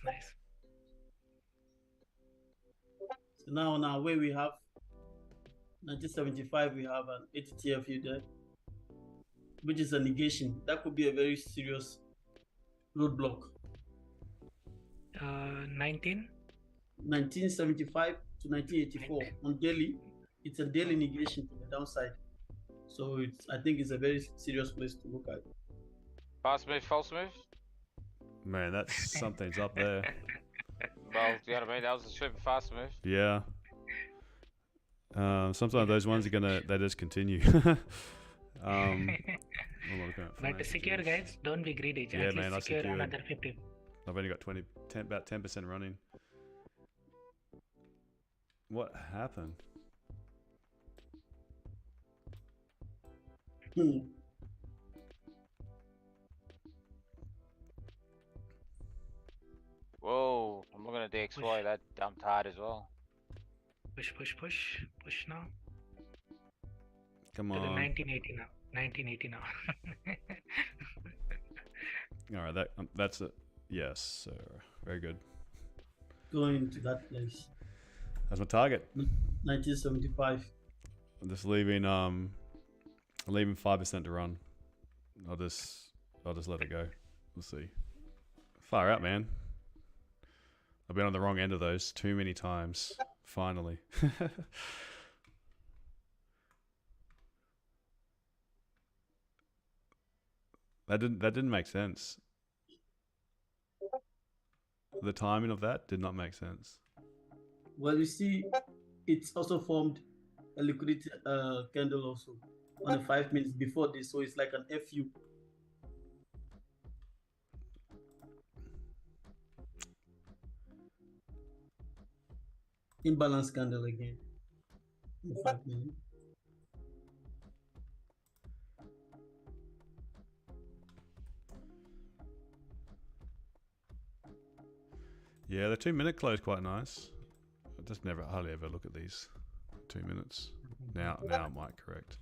So now on our way we have 1975, we have an ATTFU there, which is a negation. That could be a very serious roadblock. 1975 to 1984 on daily, it's a daily negation to the downside. So I think it's a very serious place to look at. Fast move, false move? Man, that's something's up there. Well, you know what I mean? That was a super fast move. Yeah. Sometimes those ones they just continue. But secure, guys, don't be greedy. Yeah, man, I secured another 50. I've only got about 10% running. What happened? Whoa, I'm looking at the XY, that dumped hard as well. Push now. Come to on. the 1980 now. All right, that's it. Yes, sir. Very good. Going to that place. That's my target. 1975. I'm just leaving 5% to run. I'll just let it go. We'll see. Far out, man. I've been on the wrong end of those too many times. Finally. That didn't make sense. The timing of that did not make sense. Well, you see, it's also formed a liquidity candle also on the 5 minutes before this, so it's like an FU. Imbalance candle again in 5 minutes. Yeah, the 2 minute close quite nice. just never hardly ever look at these 2 minutes. Now it might correct.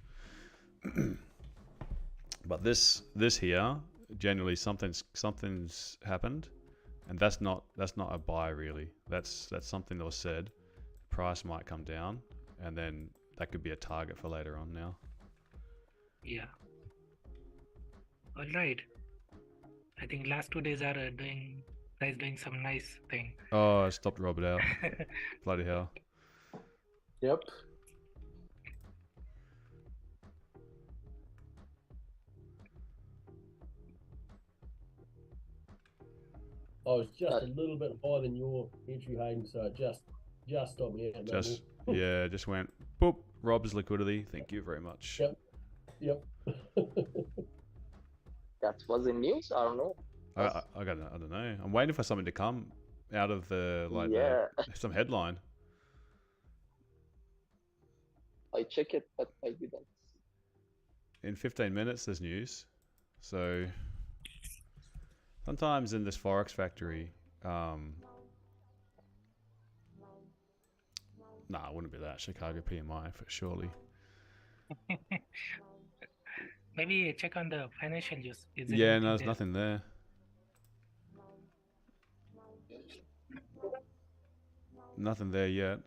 But this here, generally something's happened, and that's not a buy really. That's something that was said. Price might come down, and then that could be a target for later on now. Yeah. All right. I think last 2 days are doing some nice thing. Oh, I stopped Robert out. Bloody hell. Yep. I was just a little bit higher than your entry, Hayden, so it just stopped me out. Just went boop. Rob's liquidity. Thank you very much. Yep. That was in news. I don't know. I don't know. I'm waiting for something to come out of some headline. I check it, but I didn't. In 15 minutes, there's news. So sometimes in this Forex factory, it wouldn't be that. Chicago PMI for surely. Maybe check on the financial news. There's nothing there. Nothing there yet.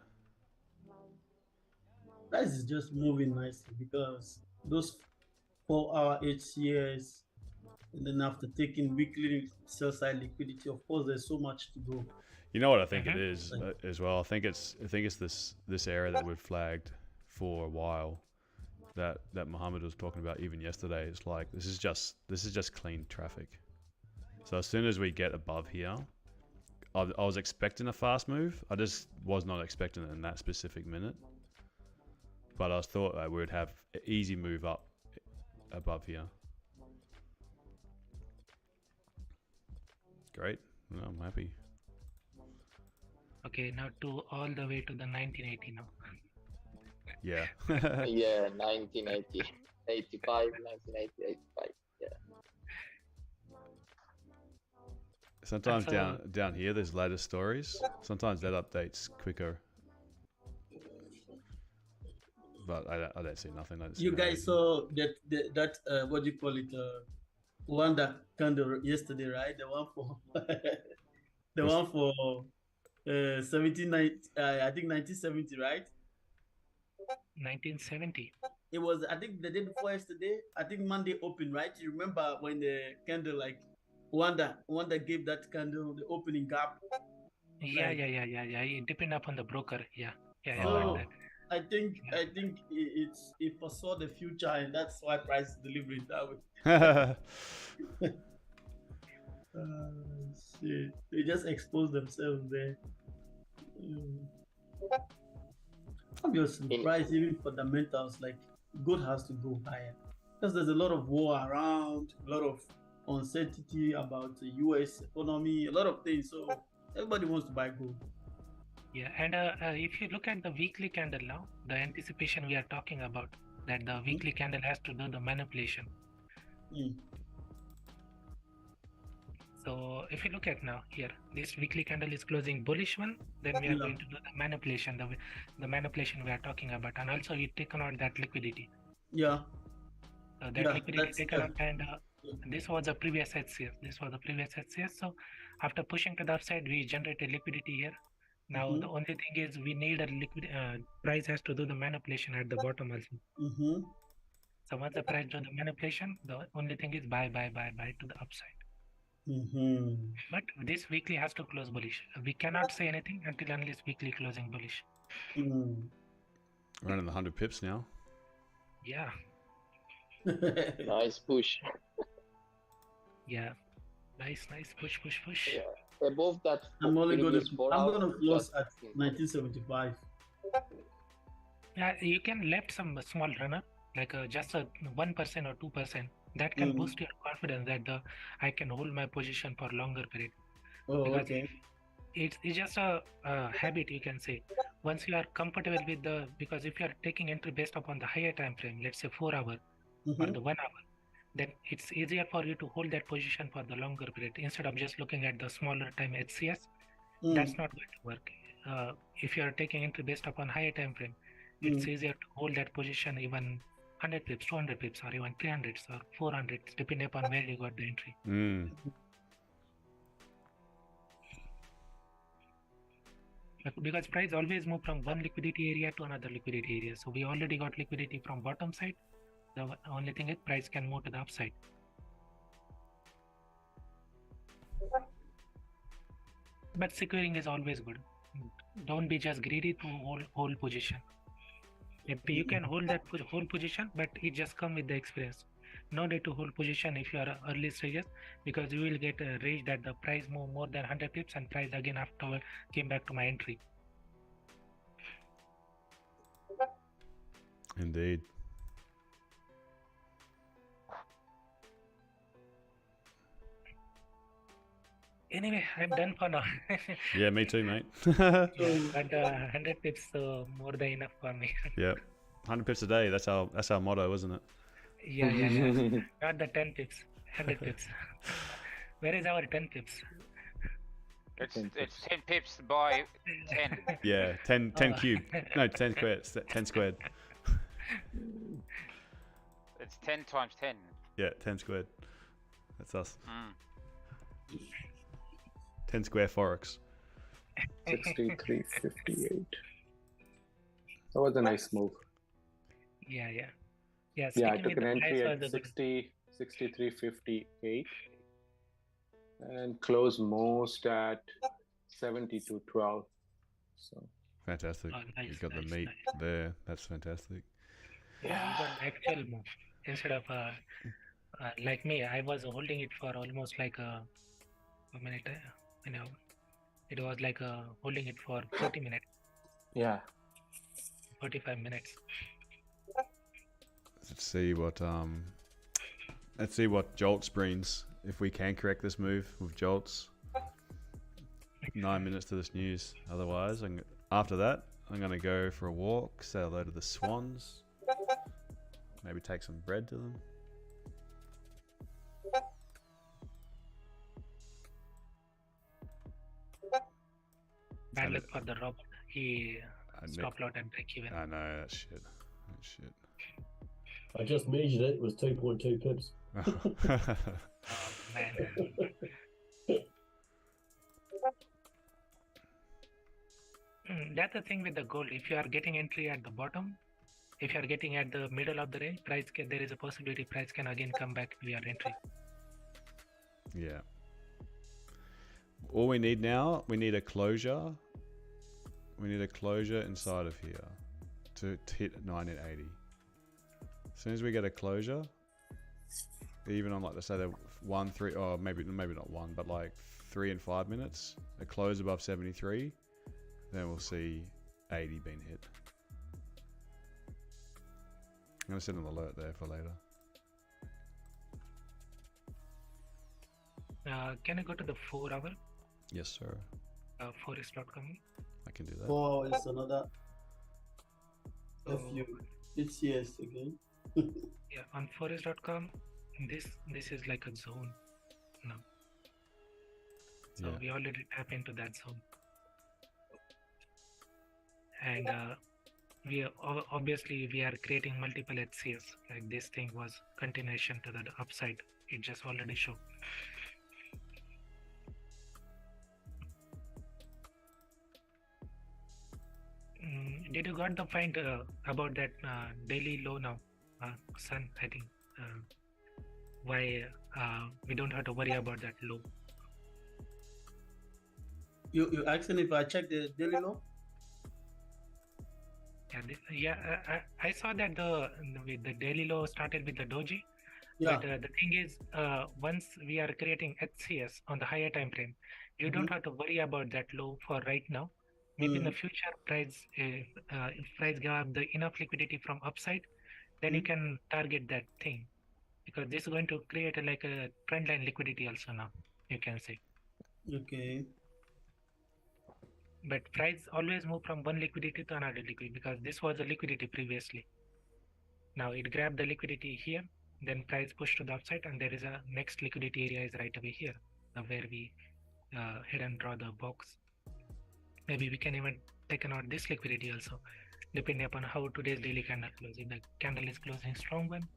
Price is just moving nicely because those 4-hour HCS, and then after taking weekly sell side liquidity, of course, there's so much to go. You know what I think it is as well. I think it's this area that we've flagged for a while. That Mohammed was talking about even yesterday. It's like this is just clean traffic. So as soon as we get above here, I was expecting a fast move. I just was not expecting it in that specific minute. But I thought we would have an easy move up above here. Great. No, I'm happy. Okay, now all the way to the 1980 now. Yeah. Yeah, 1980, 85, 1980, 85. Yeah. Sometimes down here, there's latest stories. Sometimes that updates quicker. But I don't see nothing. You guys saw that what do you call it? One that candle yesterday, right? The one for the one for 79. I think 1970, right? 1970. It was, I think, the day before yesterday. I think Monday open, right? You remember when the candle, like one that gave that candle the opening gap? Yeah. It depends upon the broker. Yeah. So I think it foresaw the future, and that's why price is delivering that way. Shit. They just expose themselves there. I'm just surprised, even fundamentals like gold has to go higher because there's a lot of war around, a lot of uncertainty about the US economy, a lot of things. So everybody wants to buy gold. Yeah, and if you look at the weekly candle now, the anticipation we are talking about, that the weekly candle has to do the manipulation. So if you look at now here, this weekly candle is closing bullish one, then we are going to do the manipulation, the manipulation we are talking about, and also we taken out that liquidity. Yeah. So that liquidity taken out, and this was the previous HCS. So after pushing to the upside, we generated liquidity here. Now the only thing is we need a price has to do the manipulation at the bottom also. So once the price do the manipulation, the only thing is buy to the upside. But this weekly has to close bullish. We cannot say anything until unless weekly closing bullish. Running the 100 pips now. Yeah. Nice push. Yeah. Nice push. Yeah. Above that, I'm gonna close at 1975. Yeah, you can left some small runner, like just a 1% or 2%. That can boost your confidence that I can hold my position for longer period. Because it's just a habit, you can say. Once you are comfortable with because if you are taking entry based upon the higher time frame, let's say 4 hour or the 1 hour, then it's easier for you to hold that position for the longer period instead of just looking at the smaller time HCS. That's not going to work. if you are taking entry based upon higher time frame, it's easier to hold that position even 100 pips, 200 pips, or even 300 or 400, depending upon where you got the entry. Because price always move from one liquidity area to another liquidity area. So we already got liquidity from bottom side. The only thing is price can move to the upside. But securing is always good. Don't be just greedy to hold position. Maybe you can hold that whole position, but it just come with the experience. No need to hold position if you are early stages, because you will get a rage that the price move more than 100 pips and price again after came back to my entry. Indeed. Anyway, I'm done for now. Yeah, me too, mate. But 100 pips more than enough for me. Yep, 100 pips a day. That's our motto, isn't it? Yeah. Not the 10 pips, 100 pips. Where is our 10 pips? It's 10 pips by 10. Yeah, 10 cubed. No, 10 squared. 10 squared. It's 10 times 10. Yeah, 10 squared. That's us. 10 square Forex. 63.58. That was a nice move. Yeah. I took an entry at 63.58 and closed most at 72.12. So Fantastic. Nice, You got the meat nice. there. That's fantastic. Yeah, you got an actual move instead of like me. I was holding it for almost like a minute. It was like holding it for 40 minutes. yeah. 45 minutes. Let's see what Jolts brings. If we can correct this move with Jolts. 9 minutes to this news. Otherwise, after that, I'm going to go for a walk, say hello to the swans. Maybe take some bread to them. Bad luck for the Rob. He stopped lot and break even. I know, that's shit. I just measured it. It was 2.2 pips. Oh, man. That's the thing with the gold. If you are getting entry at the bottom, if you are getting at the middle of the range, there is a possibility price can again come back to your entry. Yeah. All we need now, we need a closure. We need a closure inside of here to hit 1980. As soon as we get a closure, even on like let's say the 1, 3, or maybe not 1, but like 3 and 5 minutes, a close above 73, then we'll see 80 being hit. I'm gonna set an alert there for later. Can I go to the 4 hour? Yes, sir. Forex.com. I can do that. Oh, it's another FU. It's yes again. Yeah, on Forex.com, this is like a zone now. So Yeah. we already tap into that zone. And we are, obviously we are creating multiple HCS. Like this thing was continuation to the upside. It just already showed. Did you got the point about that daily low now, Sun? I think why we don't have to worry about that low. You asking if I check the daily low? I saw that the daily low started with the doji. Yeah. But the thing is, once we are creating HCS on the higher time frame, you don't have to worry about that low for right now. Maybe in the future, price if price give the enough liquidity from upside, then you can target that thing, because this is going to create like a trend line liquidity also now, you can say. Okay. But price always move from one liquidity to another liquidity, because this was a liquidity previously. Now it grabbed the liquidity here, then price pushed to the upside, and there is a next liquidity area is right away here, where we hit and draw the box. Maybe we can even take out this liquidity also, depending upon how today's daily candle closes. If the candle is closing strong one,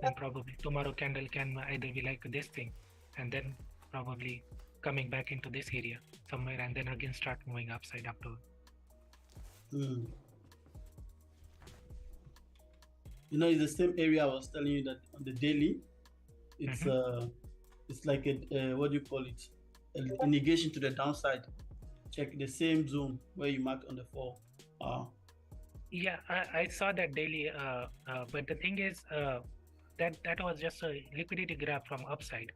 then probably tomorrow candle can either be like this thing, and then probably coming back into this area somewhere, and then again start moving upside afterward. You know, it's the same area I was telling you that on the daily, it's it's like a what do you call it? A negation to the downside. Check the same zone where you mark on the 4 hour. Yeah, I saw that daily, but the thing is that was just a liquidity grab from upside.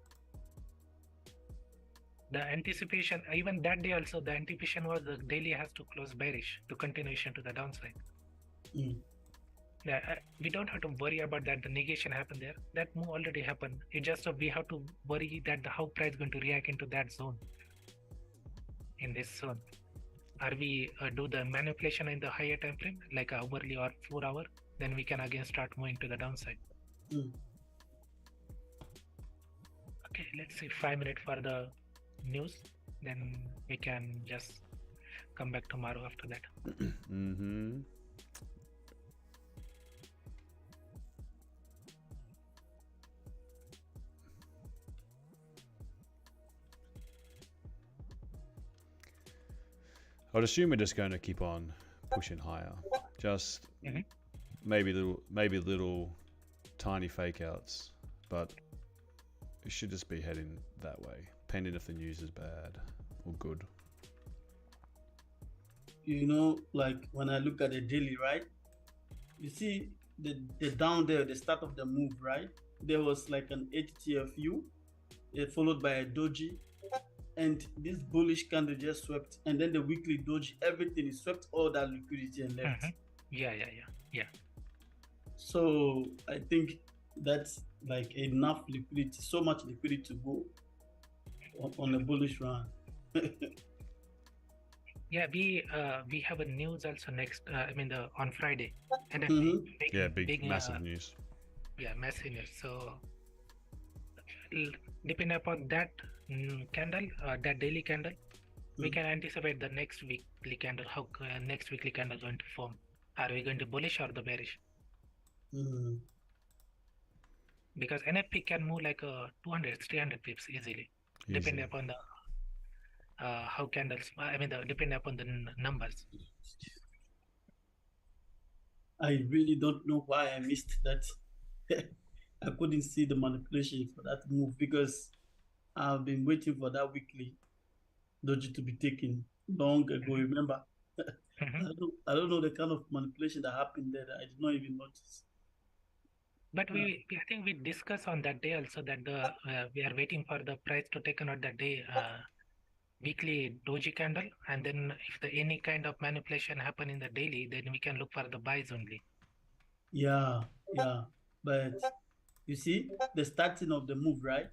The anticipation, even that day also, the anticipation was the daily has to close bearish to continuation to the downside. Yeah, we don't have to worry about that. The negation happened there. That move already happened. It just we have to worry that how price going to react into that zone. In this zone, are we do the manipulation in the higher time frame, like a hourly or 4 hour? Then we can again start moving to the downside. Okay, let's see 5 minutes for the news. Then we can just come back tomorrow after that. I'd assume we're just going to keep on pushing higher. Just maybe little tiny fake outs, but it should just be heading that way, pending if the news is bad or good. You know, like when I look at the daily, right? You see the down there, the start of the move, right? There was like an HTFU, followed by a doji, and this bullish candle just swept, and then the weekly doji, everything is swept all that liquidity and left. Yeah. So I think that's like enough liquidity, so much liquidity to go on a bullish run. Yeah, we have a news also next. On Friday, and big massive news. Yeah, massive news. So depending upon that candle, that daily candle, we can anticipate the next weekly candle. How next weekly candle going to form? Are we going to bullish or the bearish? Because NFP can move like 200, 300 pips easily, depending upon the how candles. Depending upon the numbers. I really don't know why I missed that. I couldn't see the manipulation for that move because I've been waiting for that weekly doji to be taken long ago. Remember, I don't know the kind of manipulation that happened there that I did not even notice. But I think we discussed on that day also that we are waiting for the price to take out that day weekly doji candle, and then if any kind of manipulation happen in the daily, then we can look for the buys only. Yeah, but you see the starting of the move, right?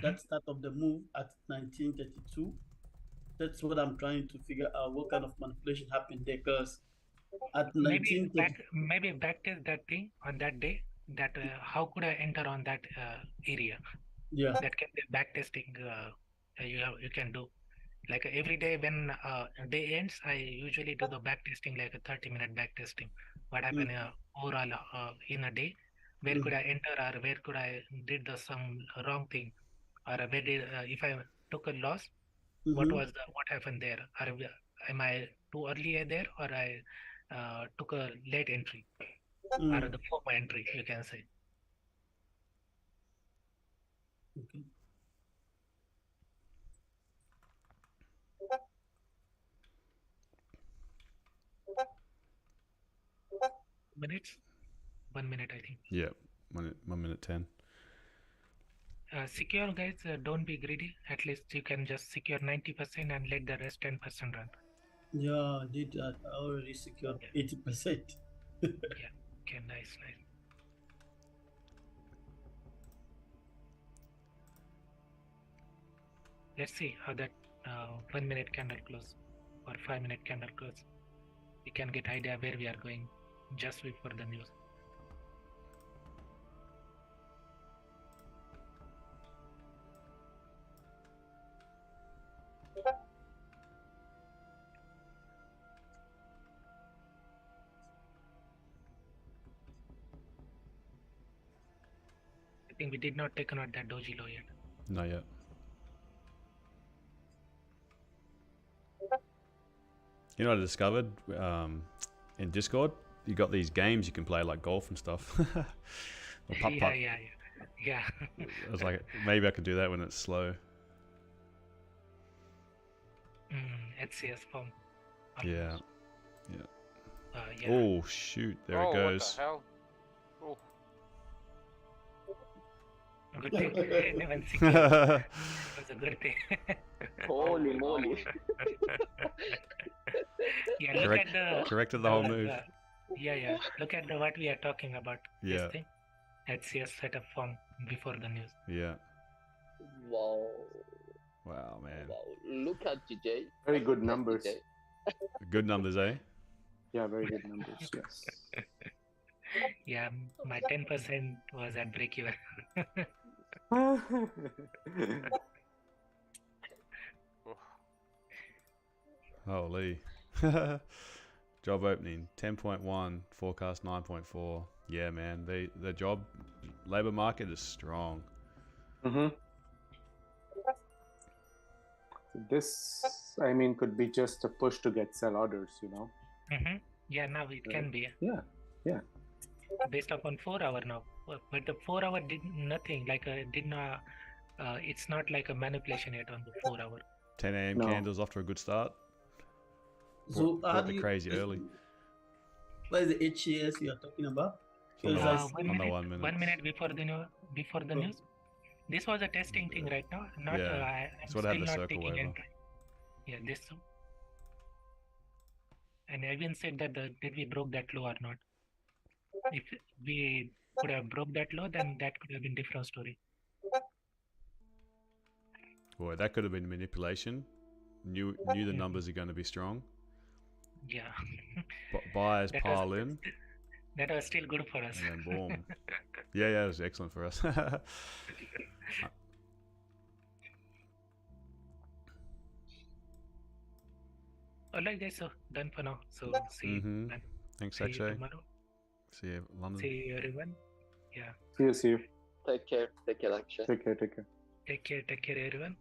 That start of the move at 1932. That's what I'm trying to figure out. What kind of manipulation happened there? Because at 1932, maybe backtest that thing on that day. That how could I enter on that area? Yeah, that can be backtesting. You can do like every day when day ends. I usually do the backtesting, like a 30-minute backtesting. What happened overall in a day? Where could I enter, or where could I did some wrong thing, or where did if I took a loss, what happened there? Or am I too early there, or I took a late entry, or the FOMO entry, you can say. Okay. Minutes? 1 minute, I think. Yeah, 1 minute 10. Secure, guys, don't be greedy. At least you can just secure 90% and let the rest 10% run. Yeah, I did that. I already secured 80%. Yeah, okay, nice. Let's see how that 1 minute candle close or 5 minute candle close. We can get idea where we are going just before the news. think we did not take out that doji low yet. Not yet. You know what I discovered in Discord? You got these games you can play like golf and stuff. Or putt-putt. Yeah. I was like, maybe I could do that when it's slow. HCS form. Yeah. Yeah. Oh shoot! There it goes. What the hell? Oh. Good thing. 1160. That was a good thing. Holy moly. Yeah, look at the corrected the whole move. Yeah. Look at what we are talking about. Yeah. This thing. HCS setup form before the news. Yeah. Wow. Wow, man. Wow. Look at GJ. Very good numbers. GJ. Good numbers, eh? Yeah, very good numbers. Yes. Yeah, my 10% was at break even. Holy. Job opening 10.1, forecast 9.4. Yeah, man. The job labor market is strong. This, I mean, could be just a push to get sell orders, you know. Yeah, now it can be. Yeah. Based upon 4 hour now, but the 4 hour did nothing. Like it's not like a manipulation yet on the 4 hour. 10 a.m. candles off to a good start. So Brought the crazy early. What is the HCS you are talking about? On the Because 1 minute. 1 minute before the news. This was a testing thing right now. Not. I'm That's what still had the not circle taking waiver. entry. Yeah, this. And I even said that did we broke that low or not? If we could have broke that low, then that could have been different story. Boy, that could have been manipulation. Knew the numbers are going to be strong. Yeah. Buyers pile in. That was still good for us. And then boom. Yeah, it was excellent for us. Alright guys, so done for now. So see you. Thanks, See you Akshay. tomorrow. See you, London. See you everyone. Yeah. See you. Take care, Akshay. Take care. Take care everyone.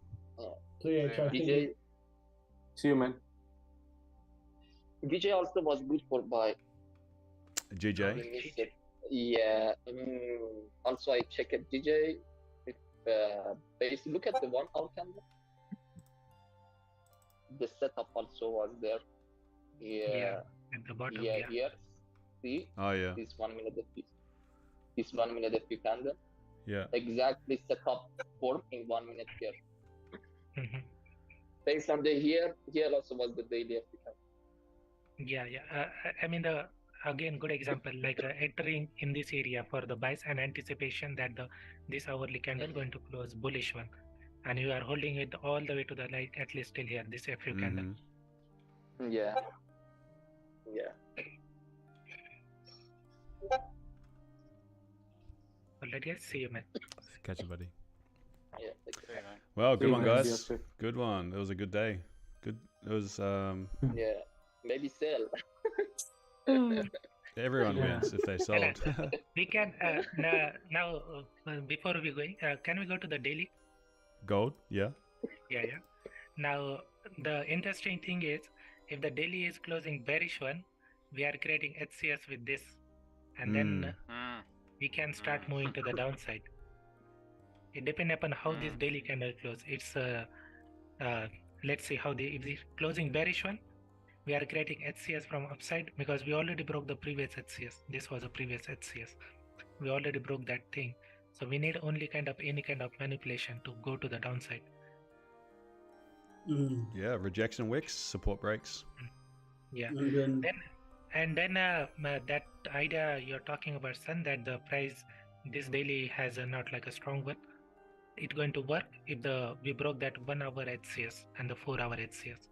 So yeah, DJ, See you, man. DJ also was good for buy. GJ. Yeah. Also, I checked DJ. If basically look at the 1 hour candle. The setup also was there. Yeah. At the bottom. Yeah. Here. See. Oh yeah. This 1 minute FP. This 1 minute FP candle. Yeah. Exactly set up form in 1 minute here. Based on the here also was the daily FP candle. Yeah. I mean again good example like entering in this area for the buys and anticipation that this hourly candle going to close bullish one, and you are holding it all the way to the like at least till here this FU candle. Yeah. Alright guys, see you man. Catch you, buddy. Yeah. Well, good See one, you, man. guys. See you. Good one. It was a good day. Good. It was. Yeah. Maybe sell. Everyone wins if they sold. We can now before we going, can we go to the daily? Gold. Yeah. Yeah. Now the interesting thing is, if the daily is closing bearish one, we are creating HCS with this, and then we can start moving to the downside. It depends upon how this daily candle close. It's let's see how if the closing bearish one, we are creating HCS from upside because we already broke the previous HCS. This was a previous HCS. We already broke that thing. So we need only any kind of manipulation to go to the downside. Yeah. Rejection wicks, support breaks. Yeah. And then that idea you're talking about, Sun, that the price this daily has not like a strong one. It's going to work if we broke that 1 hour HCS and the 4 hour HCS.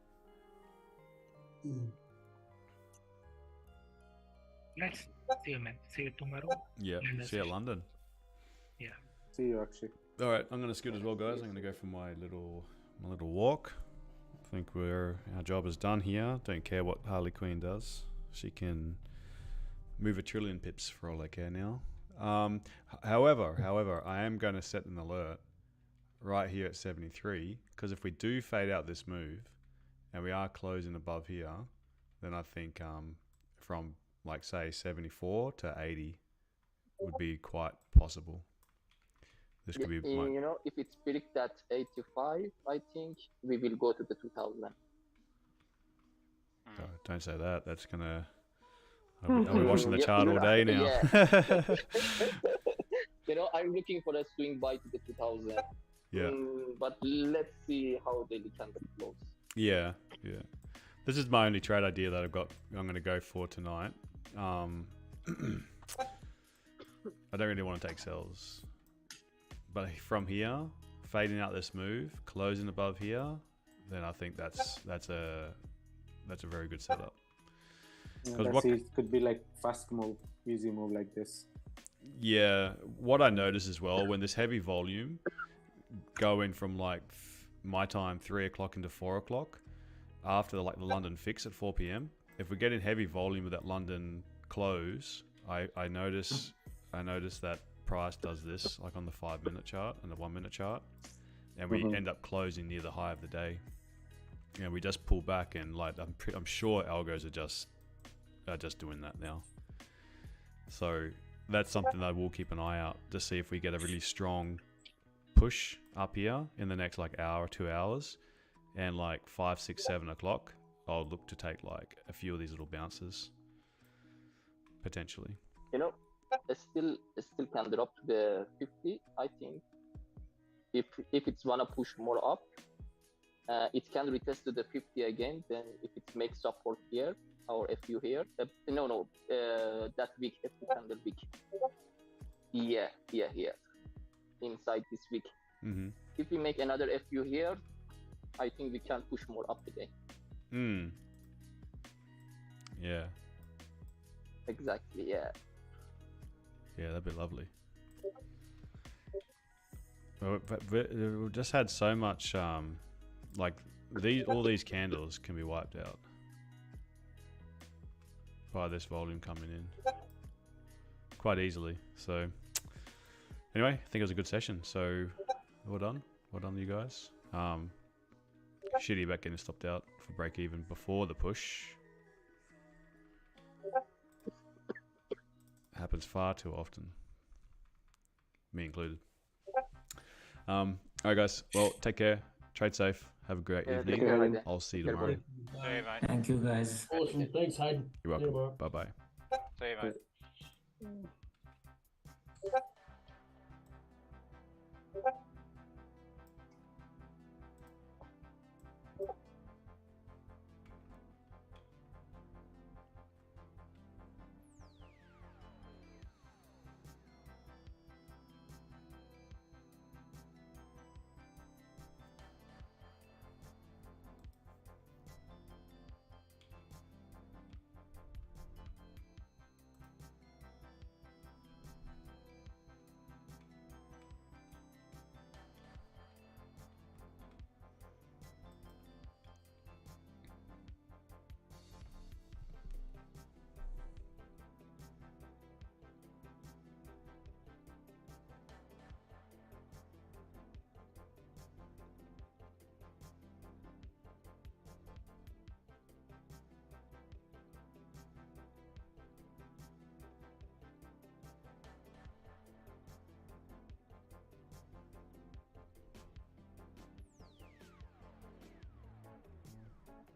Let's see you, man. See you tomorrow. Yeah. See you at London. Yeah. See you, Akshay. All right. I'm gonna scoot as well, guys. I'm gonna go for my little walk. I think our job is done here. Don't care what Harley Quinn does. She can move 1 trillion pips for all I care now. However, I am going to set an alert right here at 73, because if we do fade out this move and we are closing above here, then I think from like say 74 to 80 would be quite possible. This could be you know, if it's picked at 85, I think we will go to the 2000. Oh, don't say that. That's gonna. I'll be watching the chart all day now. Yeah. You know, I'm looking for a swing buy to the 2000. Yeah. But let's see how daily candle close. Yeah. This is my only trade idea that I'm going to go for tonight. I don't really want to take sells, but from here, fading out this move, closing above here, then I think that's a very good setup. Yeah, it could be like fast move, easy move like this. Yeah, what I notice as well, when this heavy volume going from like my time 3 o'clock into 4 o'clock after the London fix at 4 p.m. if we get in heavy volume with that London close, I notice that price does this like on the 5-minute chart and the 1-minute chart, and we end up closing near the high of the day, and we just pull back, and like I'm sure algos are just doing that now. So that's something that I will keep an eye out to see if we get a really strong push up here in the next like hour or 2 hours, and like 5, 6, 7 o'clock I'll look to take like a few of these little bounces potentially. You know, it still can drop to the 50. I think if it's wanna push more up, it can retest to the 50 again. Then if it makes support here or a few here, that week, FU candle week. Yeah. Inside this week. If we make another FU here, I think we can push more up today. Yeah. Exactly. Yeah. Yeah, that'd be lovely. We just had so much, like all these candles can be wiped out by this volume coming in quite easily. So anyway, I think it was a good session. So well done you guys. Shitty about getting stopped out for break even before the push. Happens far too often, me included. Alright guys, well, take care, trade safe, have a great evening. I'll see you tomorrow. See you, mate. Thank you guys. Awesome. Thanks, Hayden. You're welcome. Bye bye. See you, mate.